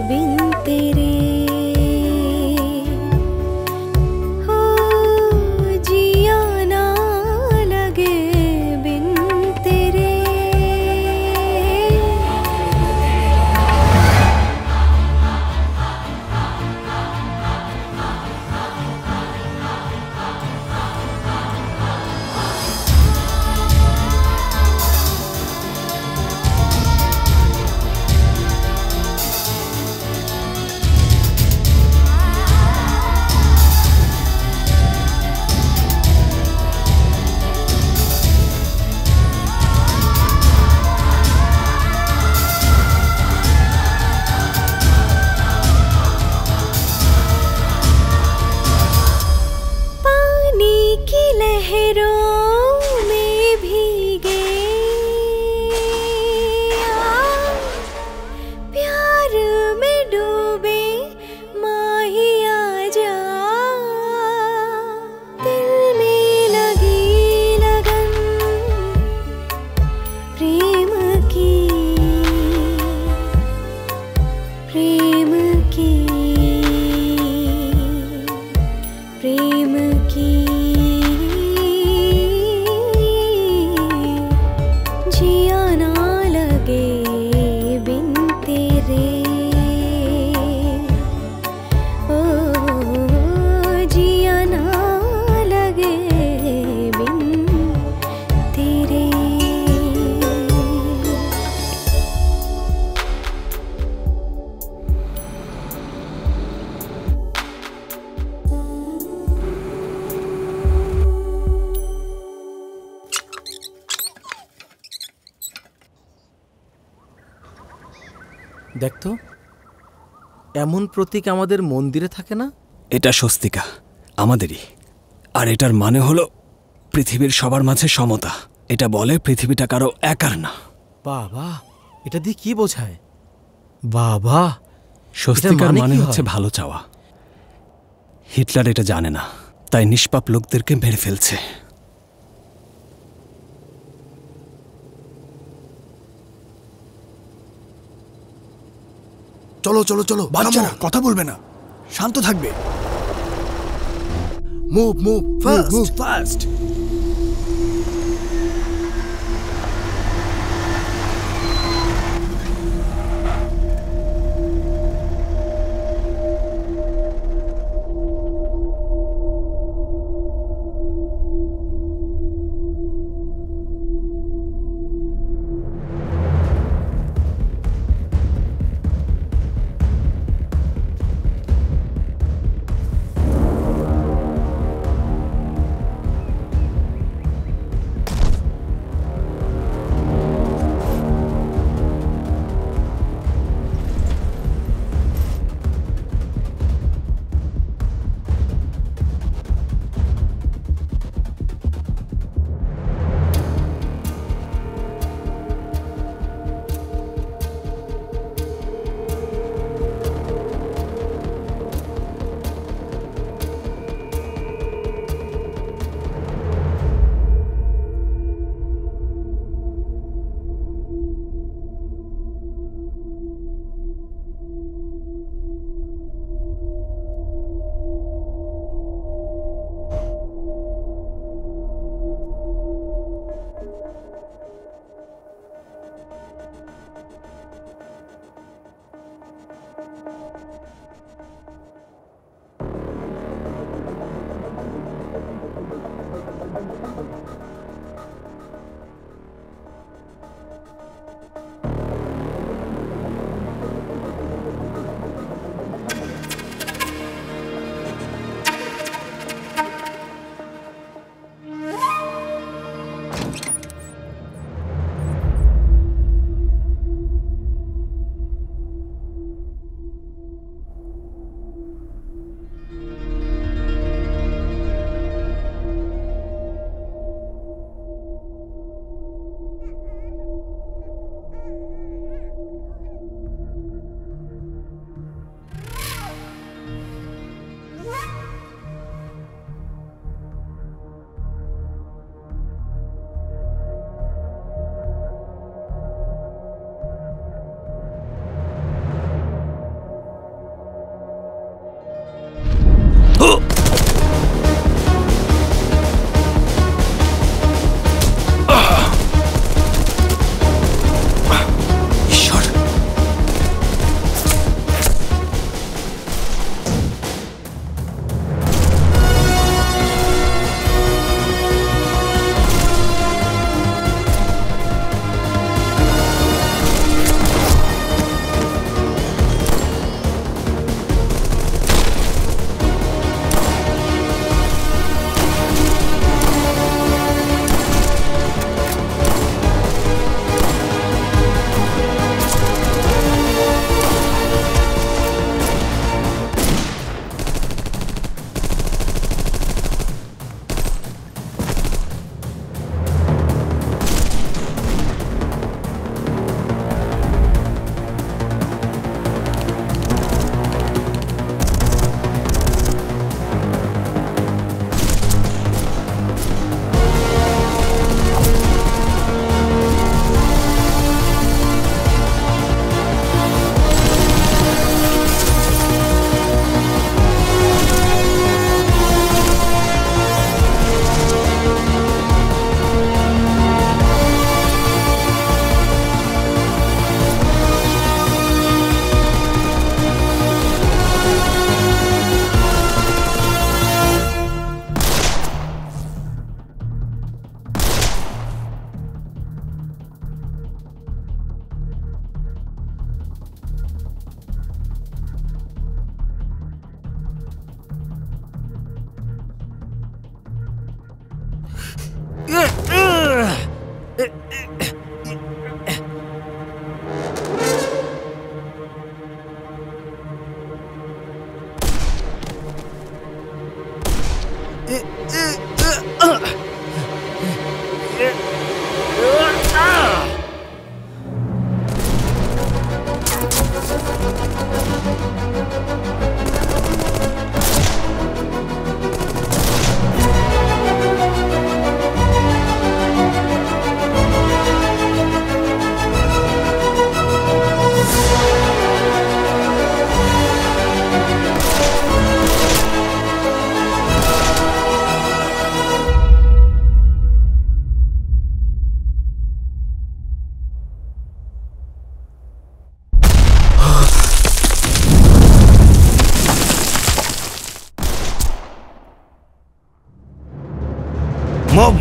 बिन तेरे। हो जिया ना लगे बिन तेरे। पानी की लहरों में भीगे प्यार में डूबे माही आजा। दिल में लगी लगन प्रेम की प्रेम की प्रेम की। जिया ना लगे बिन तेरे। ओ जिया ना लगे बिन तेरे। দেখ তো, এমন প্রতীক আমাদের মন্দিরে থাকে না? এটা স্বস্তিকা, আমাদেরই। আর এটার মানে হলো পৃথিবীর সবার মাঝে সমতা। এটা বলে পৃথিবীটা কারো একার না। বাবা, এটা দিয়ে কি বোঝায়? বাবা, স্বস্তিকার মানে মানে কি হচ্ছে হয়? ভালো চাওয়া। হিটলার এটা জানে না, তাই নিষ্পাপ লোকদেরকে মেরে ফেলছে। চলো চলো চলো, বাচ্চারা কথা বলবে না, শান্ত থাকবে। Move move fast move fast.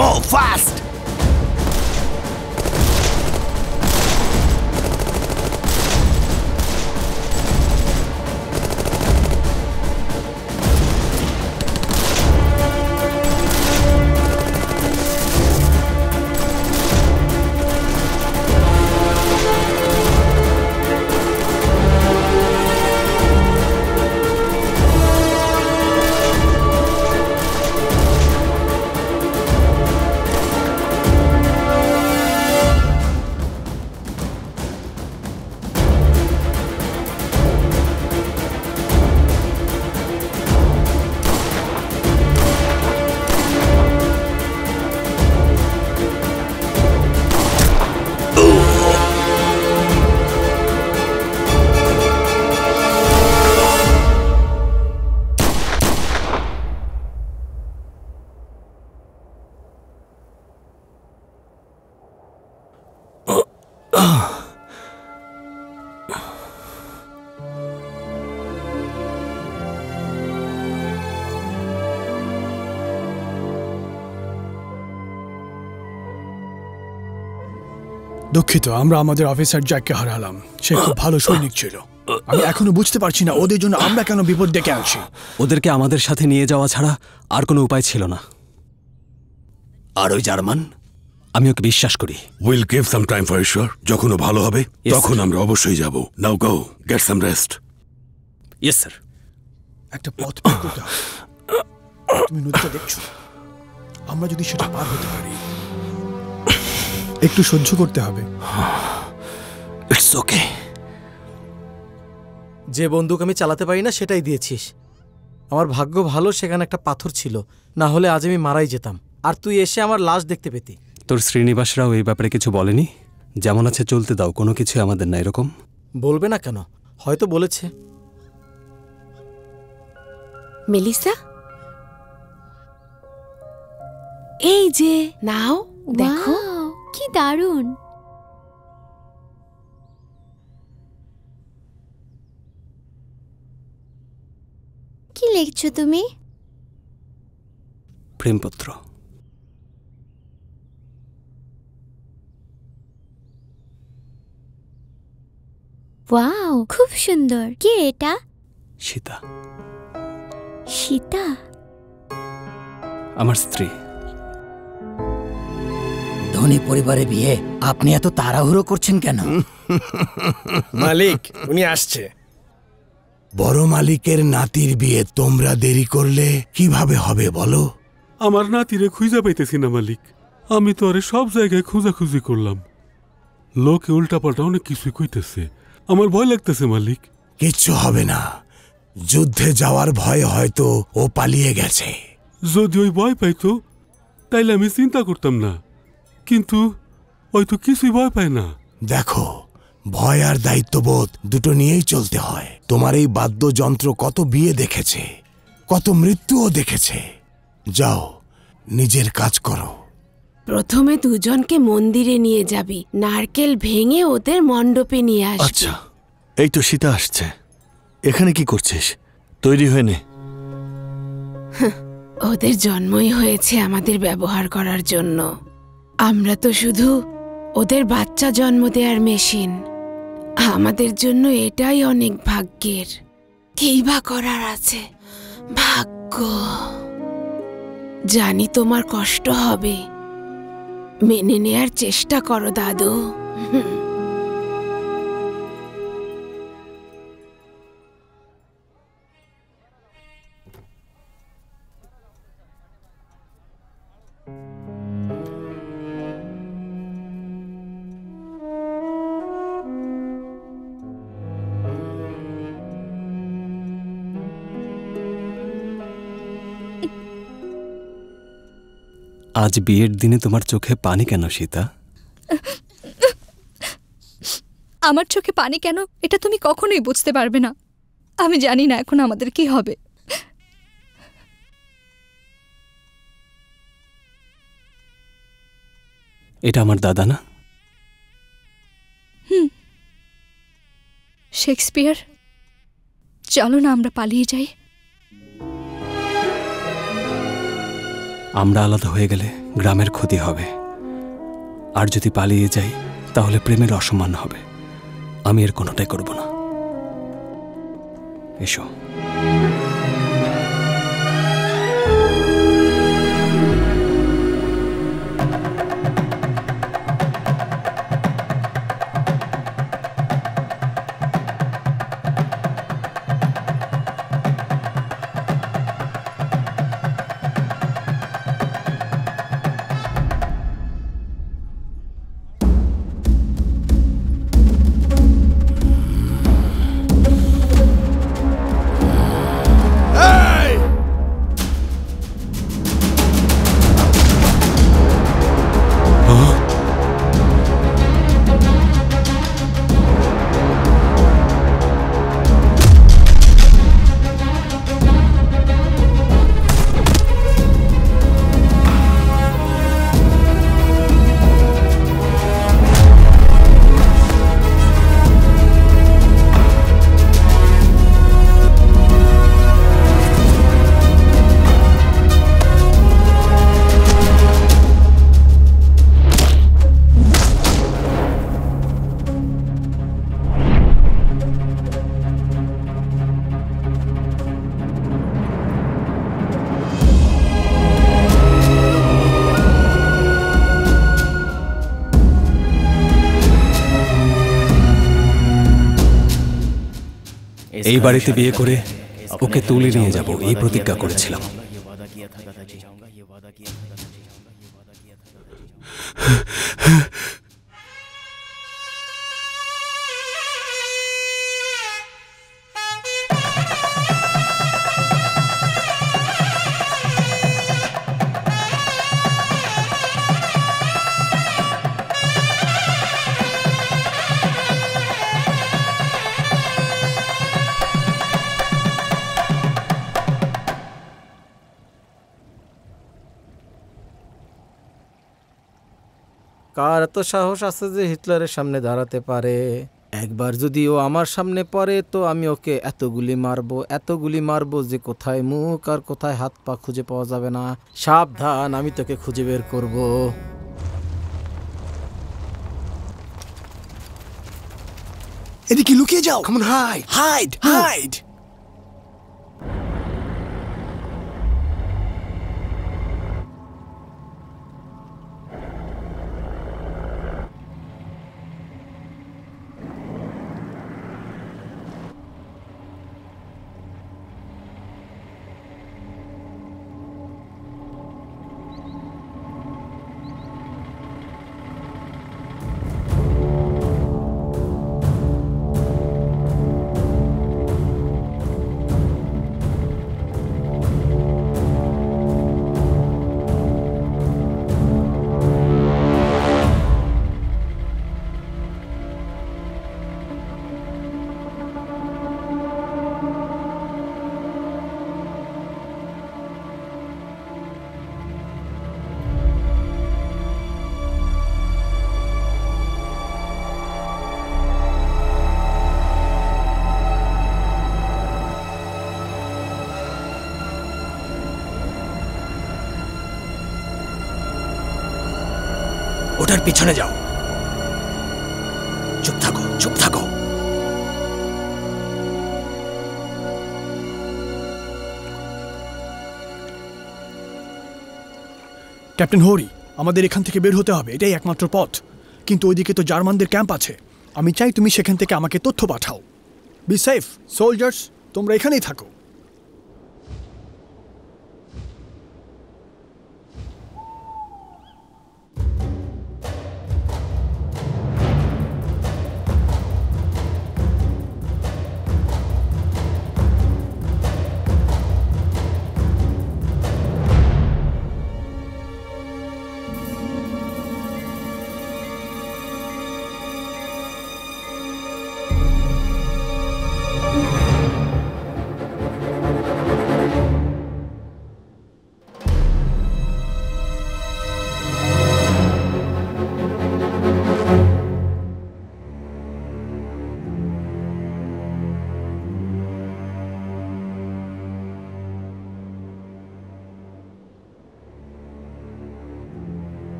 Move fast! দুঃখিত, আমরা আমাদের অফিসার জ্যাককে হারালাম। সে খুব ভালো সৈনিক ছিল। আমি এখনো বুঝতে পারছি না ওদের জন্য আমরা কেন বিপদ ডেকে আনছি। ওদেরকে আমাদের সাথে নিয়ে যাওয়া ছাড়া আর কোনো উপায় ছিল না। আর ওই জার্মান, আমি ওকে বিশ্বাস করি। Will give some time for sure. যখন ও ভালো হবে তখন আমরা অবশ্যই যাব। Now go, get some rest. Yes sir. একটা পথ বের করতে হবে। তুমি নদীটা দেখছো? আমরা যদি সেটা পার হতে পারি, একটু সহ্য করতে হবে। It's okay. যে বন্দুক আমি চালাতে পারি না সেটাই দিয়েছিস। আমার ভাগ্য ভালো সেখানে একটা পাথর ছিল, না হলে আজ আমি মারাই যেতাম। আর তুই এসে আমার লাশ দেখতে পেতি। তোর শ্রীনিবাসরাও এই ব্যাপারে কিছু বলেনি? যেমন আছে চলতে দাও, কোনো কিছু আমাদের না এরকম? বলবে না কেন? হয়তো বলেছে। মেলিসা, এই যে নাও, দেখো কি দারুণ। কি লিখছো তুমি? প্রেমপত্র। ওয়াও, খুব সুন্দর। কে এটা? সীতা। সীতা? আমার স্ত্রী। ধনী পরিবারে বিয়ে, আপনি এত তাড়াহুড়ো করছেন কেন? মালিক, উনি আসছে। বড় মালিকের নাতির বিয়ে তোমরা দেরি করলে কিভাবে হবে বলো? আমার নাতিরে খুঁজা পাইতেছি না মালিক। আমি তো আরে সব জায়গায় খোঁজাখুঁজি করলাম। লোকে উল্টাপাল্টা অনেক কিছুই কইতেছে। আমার ভয় লাগতেছে মালিক। কিচ্ছু হবে না, যুদ্ধে যাওয়ার ভয় হয়তো ও পালিয়ে গেছে। যদি ওই ভয় পাইতো তাইলে আমি চিন্তা করতাম না, কিন্তু ওই তো কিছুই ভয় পায় না। দেখো, ভয় আর দায়িত্ববোধ দুটো নিয়েই চলতে হয়। তোমার এই বাদ্যযন্ত্র কত বিয়ে দেখেছে, কত মৃত্যুও দেখেছে। যাও, নিজের কাজ করো। প্রথমে দুজনকে মন্দিরে নিয়ে যাবি, নারকেল ভেঙে ওদের মণ্ডপে নিয়ে আসবি। আচ্ছা, এই তো সীতা আসছে। এখানে কি করছিস? তৈরি হয়ে নে। ওদের জন্মই হয়েছে আমাদের ব্যবহার করার জন্য। আমরা তো শুধু ওদের বাচ্চা জন্ম দেওয়ার মেশিন। আমাদের জন্য এটাই অনেক ভাগ্যের। কি বা করার আছে? ভাগ্য। জানি তোমার কষ্ট হবে, মেনে নেয়ার চেষ্টা করো দাদু। আজ বিয়ের দিনে তোমার চোখে পানি কেন সীতা? আমার চোখে পানি কেন এটা তুমি কখনোই বুঝতে পারবে না। আমি জানি না এখন আমাদের কি হবে। এটা আমার দাদা না? শেক্সপিয়ার, চলো না আমরা পালিয়ে যাই। আমরা আলাদা হয়ে গেলে গ্রামের ক্ষতি হবে, আর যদি পালিয়ে যাই তাহলে প্রেমের অসম্মান হবে। আমি এর কোনোটাই করব না। এসো। এই বাড়িতে বিয়ে করে ওকে তুলে নিয়ে যাব, এই প্রতিজ্ঞা করেছিলাম। কার এত সাহস আছে যে হিটলারের সামনে দাঁড়াতে পারে? একবার যদি ও আমার সামনে পড়ে তো আমি ওকে এতগুলি মারবো যে কোথায় মুখ আর কোথায় হাত পা খুঁজে পাওয়া যাবে না। সাবধান, আমি তোকে খুঁজে বের করব। এদিকে লুকিয়ে যাও। Come on, hide. ওটার পিছনে যাও। চুপ থাকো। ক্যাপ্টেন হরি, আমাদের এখান থেকে বের হতে হবে, এটাই একমাত্র পথ। কিন্তু ওইদিকে তো জার্মানদের ক্যাম্প আছে। আমি চাই তুমি সেখান থেকে আমাকে তথ্য পাঠাও। বি সেফ সোলজার্স, তোমরা এখানেই থাকো।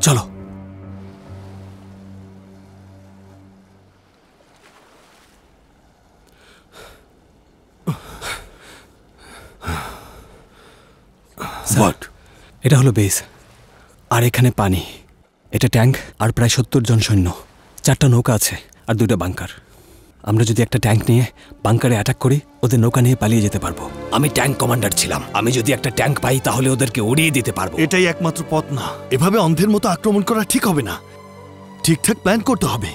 চলো। এটা হলো বেস, আর এখানে পানি। এটা ট্যাঙ্ক আর প্রায় 70 জন সৈন্য, 4টা নৌকা আছে আর 2টা বাংকার। আমরা যদি একটা ট্যাঙ্ক নিয়ে বাংকারে অ্যাটাক করি, ওদের নৌকা নিয়ে পালিয়ে যেতে পারবো। আমি ট্যাঙ্ক কমান্ডার ছিলাম, আমি যদি একটা ট্যাঙ্ক পাই তাহলে ওদেরকে উড়িয়ে দিতে পারবো। এটাই একমাত্র পথ না, এভাবে অন্ধের মতো আক্রমণ করা ঠিক হবে না। ঠিকঠাক প্ল্যান করতে হবে।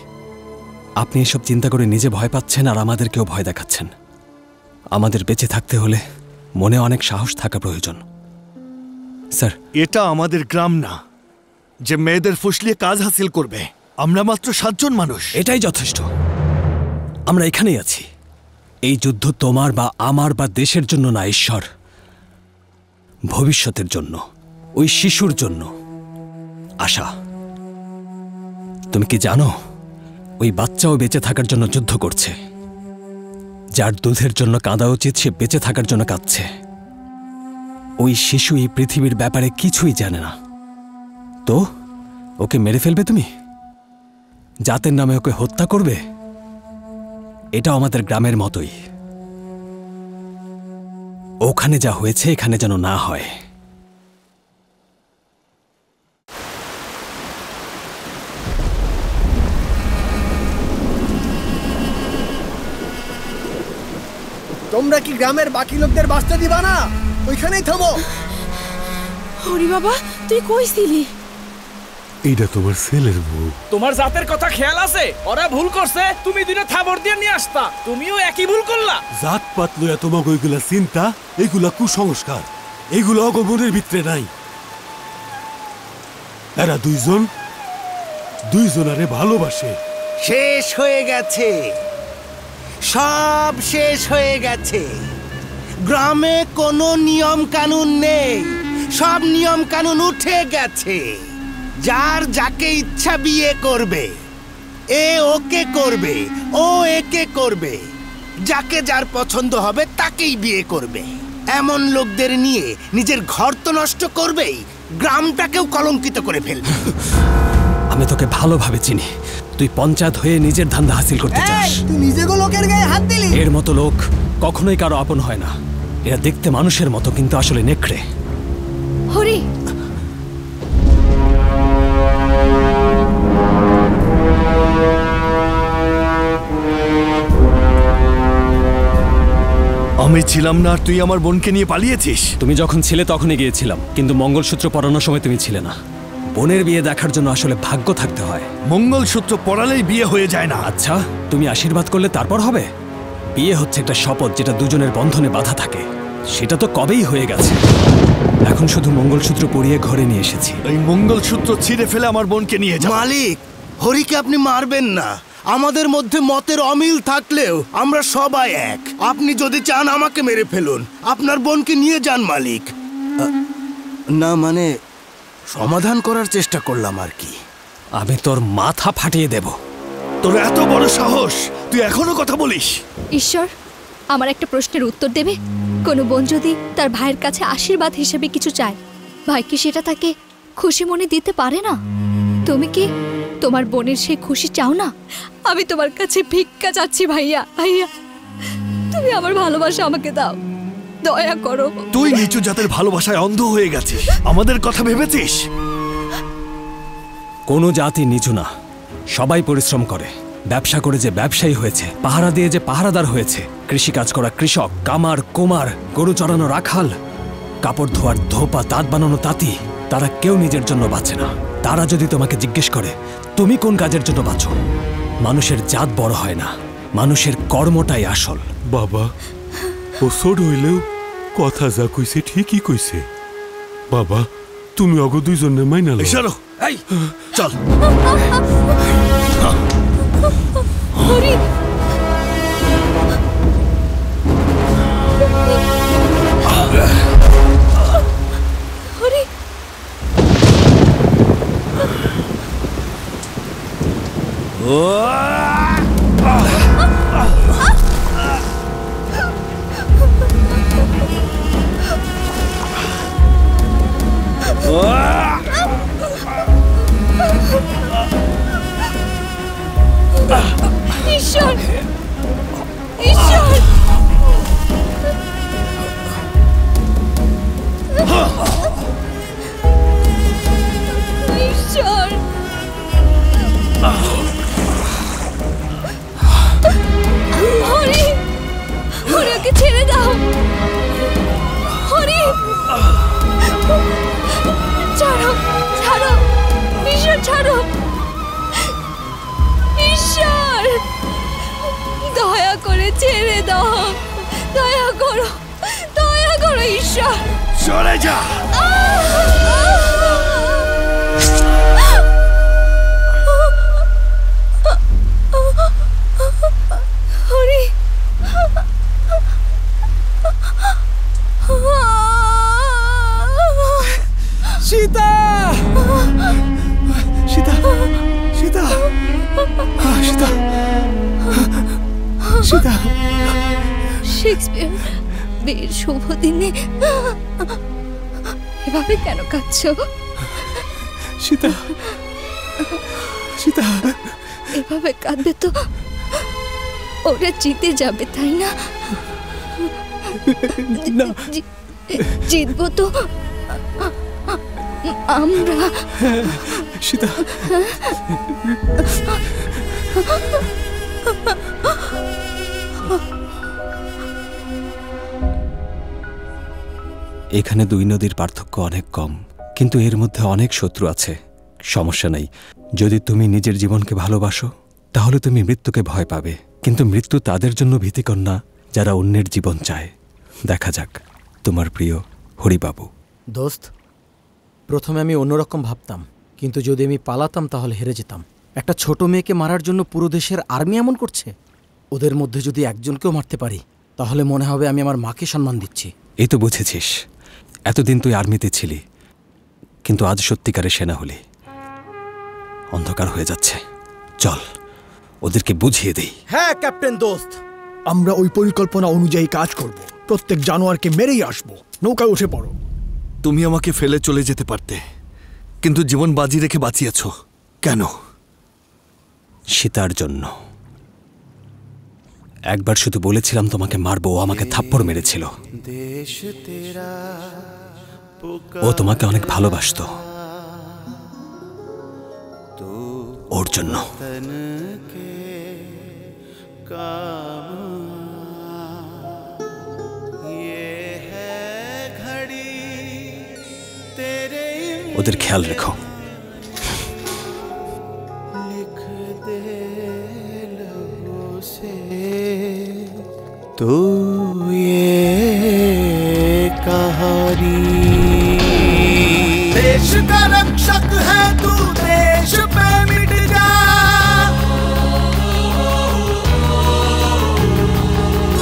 আপনি এসব চিন্তা করে নিজে ভয় পাচ্ছেন আর আমাদেরকেও ভয় দেখাচ্ছেন। আমাদের বেঁচে থাকতে হলে মনে অনেক সাহস থাকা প্রয়োজন। স্যার, এটা আমাদের গ্রাম না যে মেয়েদের ফুসলিয়ে কাজ হাসিল করবে। আমরা মাত্র 7 জন মানুষ। এটাই যথেষ্ট। আমরা এখানেই আছি। এই যুদ্ধ তোমার বা আমার বা দেশের জন্য না, ঈশ্বর, ভবিষ্যতের জন্য, ওই শিশুর জন্য। আশা, তুমি কি জানো ওই বাচ্চাও বেঁচে থাকার জন্য যুদ্ধ করছে? যার দুধের জন্য কাঁদা উচিত সে বেঁচে থাকার জন্য কাঁদছে। ওই শিশু এই পৃথিবীর ব্যাপারে কিছুই জানে না, তো ওকে মেরে ফেলবে তুমি? জাতের নামে ওকে হত্যা করবে? এটা আমাদের গ্রামের মতোই। ওখানে যা হয়েছে এখানে যেন না হয়। তোমরা কি গ্রামের বাকি লোকদের বাঁচতে দিবা না? ওইখানেই থামো। হরি বাবা, তুই কই ছিলি? এইটা তোমার ছেলের বউ। তোমার জাতের কথা খেয়াল আছে? ওরা ভুল করছে, তুমি দিনে থাবর দিয়ে নিয়ে আসতা। তুমিও একই ভুল করলা। জাত পাত লইয়া তোমাকে ওইগুলা চিন্তা, এইগুলা কুসংস্কার, এইগুলো অগমনের ভিতরে নাই। এরা দুইজনারে ভালোবাসে। শেষ হয়ে গেছে, সব শেষ হয়ে গেছে। গ্রামে কোনো নিয়ম কানুন নেই, সব নিয়ম কানুন উঠে গেছে। যার যাকে ইচ্ছা বিয়ে করবে, এ ওকে করবে, ও একে করবে, যাকে যার পছন্দ হবে তাকেই বিয়ে করবে। এমন লোকদের নিয়ে নিজের ঘর তো নষ্ট করবেই, গ্রামটাকেও কলঙ্কিত করে ফেলবে। আমি তোকে ভালোভাবে চিনি, তুই পঞ্চায়েত হয়ে নিজের ধান্দা হাসিল করতে চাস। তুই নিজেকে লোকের গায়ে হাত দিলি। এর মতো লোক কখনোই কারো আপন হয় না। এরা দেখতে মানুষের মতো কিন্তু আসলে নেকড়ে। হরি, আমি ছিলাম না আর তুই আমার বোনকে নিয়ে পালিয়েছিস। তুমি যখন ছিলে তখনই গিয়েছিলাম, কিন্তু মঙ্গলসূত্র পরানোর সময় তুমি ছিলে না। বোনের বিয়ে দেখার জন্য আসলে ভাগ্য থাকতে হয়। মঙ্গলসূত্র পরালেই বিয়ে হয়ে যায় না। আচ্ছা, তুমি আশীর্বাদ করলে তারপর হবে? বিয়ে হচ্ছে একটা শপথ যেটা দুজনের বন্ধনে বাঁধা থাকে। সেটা তো কবেই হয়ে গেছে। এখন শুধু মঙ্গলসূত্র পরিয়ে ঘরে নিয়ে এসেছি। এই মঙ্গলসূত্র ছিঁড়ে ফেলে আমার বোনকে নিয়ে যাও। মালিক, হরিকে আপনি মারবেন না। আমাদের মধ্যে মতের অমিল থাকলেও আমরা সবাই এক। আপনি যদি চান আমাকে মেরে ফেলুন, আপনার বোনকে নিয়ে যান মালিক। না মানে সমাধান করার চেষ্টা করলাম আর কি। আমি তোর মাথা ফাটিয়ে দেব। তোর এত বড় সাহস, তুই এখনো কথা বলিস? ঈশ্বর, আমার একটা প্রশ্নের উত্তর দেবে? কোনো বোন যদি তার ভাইয়ের কাছে আশীর্বাদ হিসেবে কিছু চায়, ভাই কি সেটা তাকে খুশি মনে দিতে পারে না? তুমি কি তোমার বোনের সেই খুশি চাও না? আমি তোমার কাছে ভিক্ষা চাচ্ছি ভাইয়া। ভাইয়া, তুমি আমার ভালোবাসা আমাকে দাও। দয়া করো। তুই নিচু জাতের ভালোবাসায় অন্ধ হয়ে গেছিস, আমাদের কথা ভেবেছিস? কোনো জাতি নিচু না, সবাই পরিশ্রম করে। ব্যবসা করে যে ব্যবসায়ী হয়েছে, পাহারা দিয়ে যে পাহারাদার হয়েছে, কৃষিকাজ করা কৃষক, কামার কুমার, গরু চড়ানো রাখাল, কাপড় ধোয়ার ধোপা, তাঁত বানানো তাঁতি, তারা কেউ নিজের জন্য বাঁচে না। তারা যদি তোমাকে জিজ্ঞেস করে তুমি কোন কাজের জন্য বাঁচো, মানুষের জাত বড় হয় না, মানুষের কর্মটাই আসল। বাবা, ও ছোট হইলেও কথা যা কইছে ঠিকই কইছে। বাবা, তুমি অগ দুইজনে মাইনা লও। ইশারো, এই চল। হরি, হরি, ঈশ্বর, ঈশ্বর, ঈশ্বর, হরি, হরি ওকে ছেড়ে দাও। হরি, ছাড়ো, ছাড়ো, ঈশ্বর ছাড়ো, ঈশ্বর দয়া করে ছেড়ে দাও, দয়া করো, দয়া করো ঈশ্বর। সরে যা। হরি, সীতা, সীতা, সীতা, সীতা, সীতা। শেক্সপিয়ার বিয়ের শুভ দিনে এভাবে কেন কাঁদছো? সীতা, সীতা, এভাবে কাঁদবে তো ওরা জিতে যাবে, তাই না? জিতবো তো আমরা। সীতা, এখানে দুই নদীর পার্থক্য অনেক কম, কিন্তু এর মধ্যে অনেক শত্রু আছে। সমস্যা নাই, যদি তুমি নিজের জীবনকে ভালোবাসো তাহলে তুমি মৃত্যুকে ভয় পাবে, কিন্তু মৃত্যু তাদের জন্য ভীতিকর না যারা অন্যের জীবন চায়। দেখা যাক। তোমার প্রিয় হরিবাবু। দোস্ত, প্রথমে আমি অন্যরকম ভাবতাম, কিন্তু যদি আমি পালাতাম তাহলে হেরে যেতাম। একটা ছোট মেয়েকে মারার জন্য পুরো দেশের আর্মি এমন করছে। ওদের মধ্যে যদি একজনকেও মারতে পারি তাহলে মনে হবে আমি আমার মাকে সম্মান দিচ্ছি। এই তো বুঝেছিস, এতদিন তুই আর্মিতে ছিলি, কিন্তু আজ সত্যিকারের সেনা হলি। অন্ধকার হয়ে যাচ্ছে, চল ওদেরকে বুঝিয়ে দেই। হ্যাঁ ক্যাপ্টেন দোস্ত, আমরা ওই পরিকল্পনা অনুযায়ী কাজ করব। প্রত্যেক জানোয়ারকে মেরেই আসবো। নৌকায় উঠে পড়ো। তুমি আমাকে ফেলে চলে যেতে পারতে, কিন্তু জীবন বাজি রেখে বাঁচিয়েছ কেন? সীতার জন্য। একবার শুধু বলেছিলাম তোমাকে মারবো, ও আমাকে থাপ্পড় মেরেছিল। ও তোমাকে অনেক ভালোবাসতো, ওর জন্য। ওদের খেয়াল রেখো। तो ये कहानी देश का रक्षक है तू, देश पे मिट जा।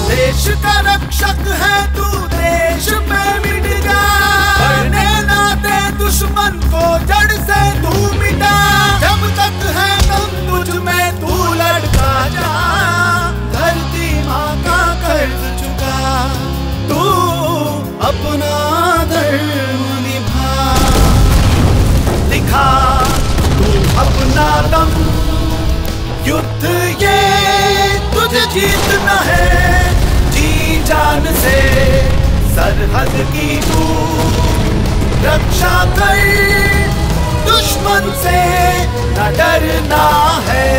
देश का रक्षक है तू, देश पे मिट जा। पढ़ने ना दे दुश्मन को, जड़ से तू मिटा। जब तक है दम तुझ में तू लड़का जा। धरती माँ का कर्ज चुका, तू अपना धर्म निभा। दिखा तू अपना दम, युद्ध ये तुझे जीतना है। जी जान से सरहद की तू रक्षा कर, दुश्मन से न डरना है।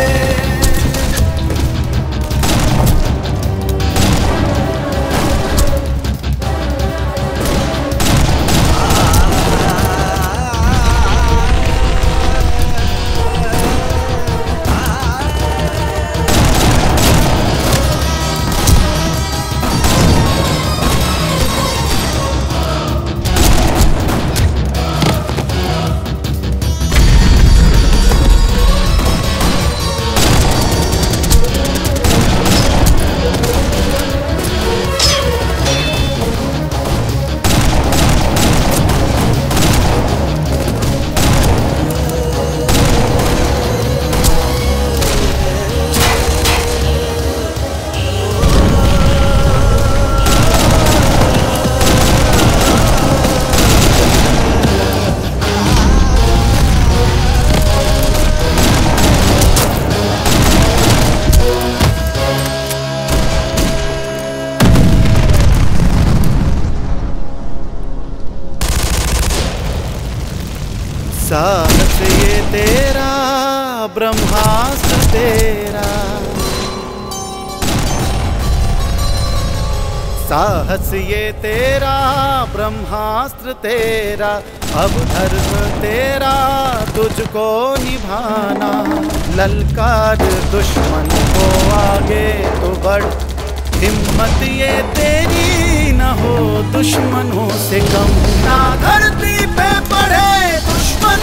साहस ये तेरा ब्रह्मास्त्र तेरा, साहस ये तेरा ब्रह्मास्त्र तेरा, अब धर्म तेरा तुझको निभाना। ललकार दुश्मन को आगे तो बढ़, हिम्मत ये तेरी न हो दुश्मनों से कम। ना धरती पे पड़े दुश्मन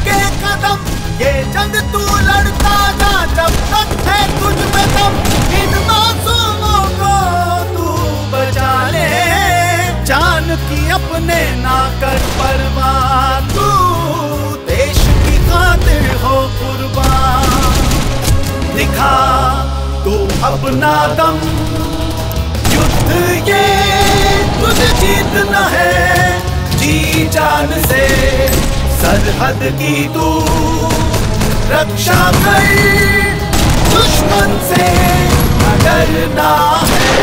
के कदम, ये जंग तू लड़ता जा जब तक है तुझ में दम। इन मासूमों को तू बचा ले, जान की अपने ना कर परवाह। तू देश की खातिर हो कुर्बान, दिखा तू अपना दम। युद्ध ये तुझे जीतना है जी जान से, सरहद की तू रक्षा कर, दुश्मन से न डरना है।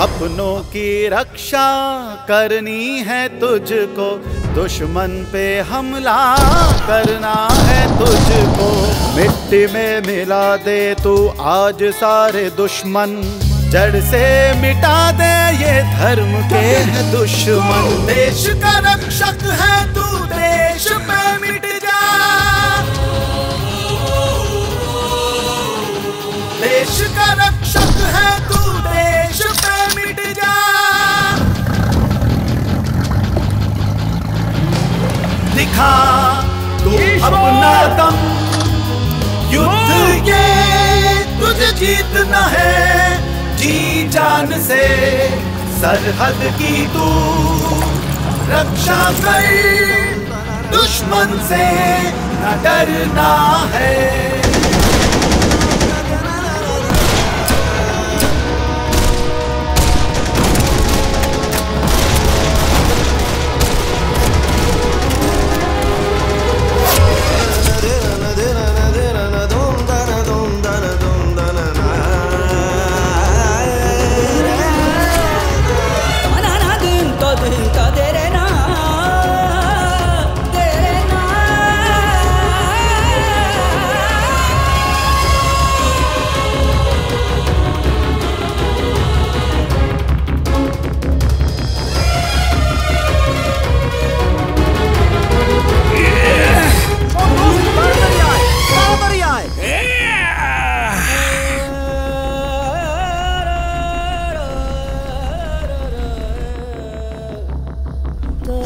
अपनों की रक्षा करनी है तुझको, दुश्मन पे हमला करना है तुझको। मिट्टी में मिला दे तू आज सारे दुश्मन, जड़ से मिटा दे ये धर्म के है दुश्मन। देश का रक्षक है तू, देश पे मिट जा। देश का रक्षक है तू, देश पे मिट जा। दिखा तू अपना दम, युद्ध ये तुझे जीतना है जी जान से। सरहद की तू रक्षा कर, दुश्मन से न डरना है।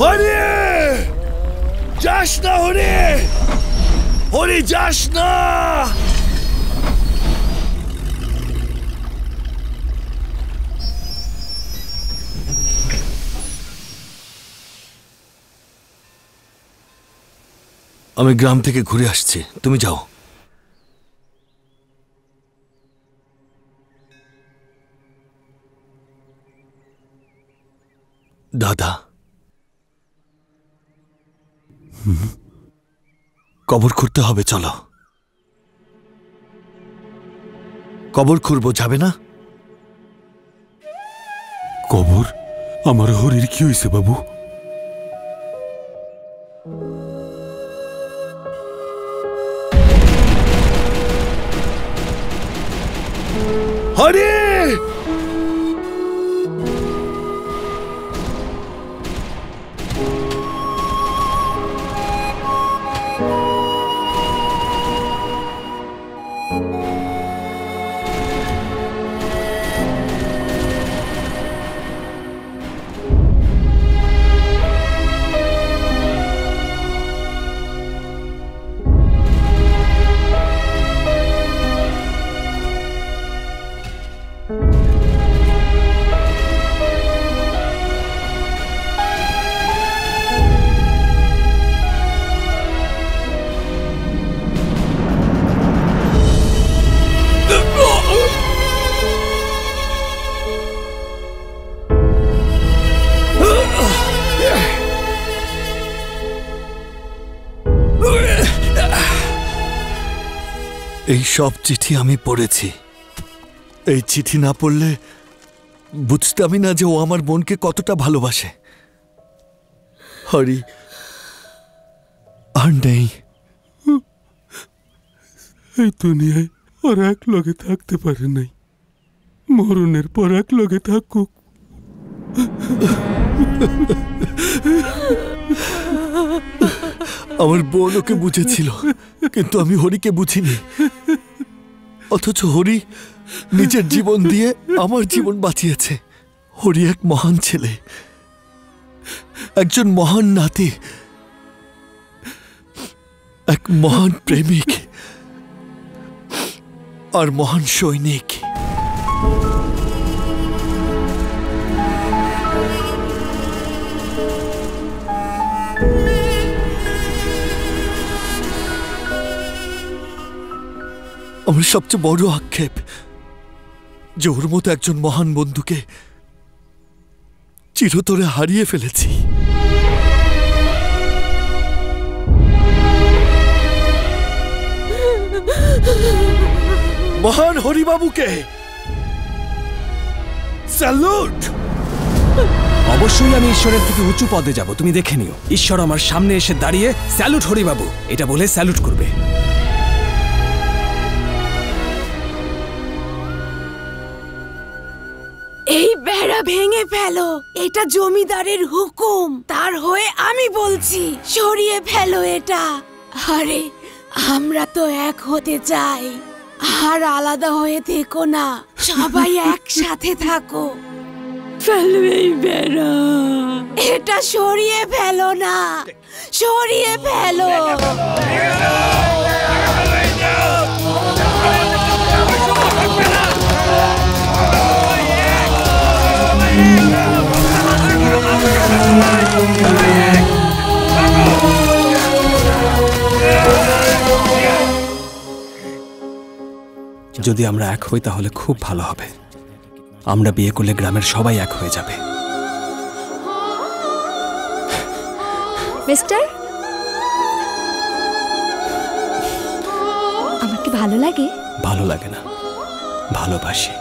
হরি যাস না, হরি হরি যাস না। আমি গ্রাম থেকে ঘুরে আসছি, তুমি যাও। দাদা, কবর খুঁড়তে হবে, চলো। কবর খুঁড়বো, যাবে না? কবর? আমার হরির কি হয়েছে বাবু? হরি এই সব চিঠি আমি পড়েছি। এই চিঠি না পড়লে বুঝতামই না যে ও আমার বোনকে কতটা ভালোবাসে। হরি আর নেই। এই দুনিয়ায় ওর এক লগে থাকতে পারে নাই, মরণের পর এক লগে থাকুক। আমার বোন ওকে বুঝেছিল, কিন্তু আমি হরিকে বুঝিনি। অথচ হরি নিজের জীবন দিয়ে আমার জীবন বাঁচিয়েছে। হরি এক মহান ছেলে, একজন মহান নাতি, এক মহান প্রেমিক আর মহান সৈনিক। আমার সবচেয়ে বড় আক্ষেপ যে ওর মতো একজন মহান বন্ধুকে চিরতরে হারিয়ে ফেলেছি। মহান হরিবাবুকে স্যালুট। অবশ্যই আমি ঈশ্বরের থেকে উঁচু পদে যাব, তুমি দেখে নিও। ঈশ্বর আমার সামনে এসে দাঁড়িয়ে স্যালুট হরিবাবু এটা বলে স্যালুট করবে। এই বেড়া ভেঙে ফেলো, এটা জমিদারের হুকুম। তার হয়ে আমি বলছি, সরিয়ে ফেলো এটা। আরে আমরা তো এক হতে চাই, আর আলাদা হয়ে থেকো না, সবাই একসাথে থাকো। ফেলো এই বেড়া, এটা সরিয়ে ফেলো না, সরিয়ে ফেলো। যদি আমরা এক হই তাহলে খুব ভালো হবে। আমরা বিয়ে করলে গ্রামের সবাই এক হয়ে যাবে। মিস্টার, আমার কি ভালো লাগে? ভালো লাগে না, ভালোবাসি।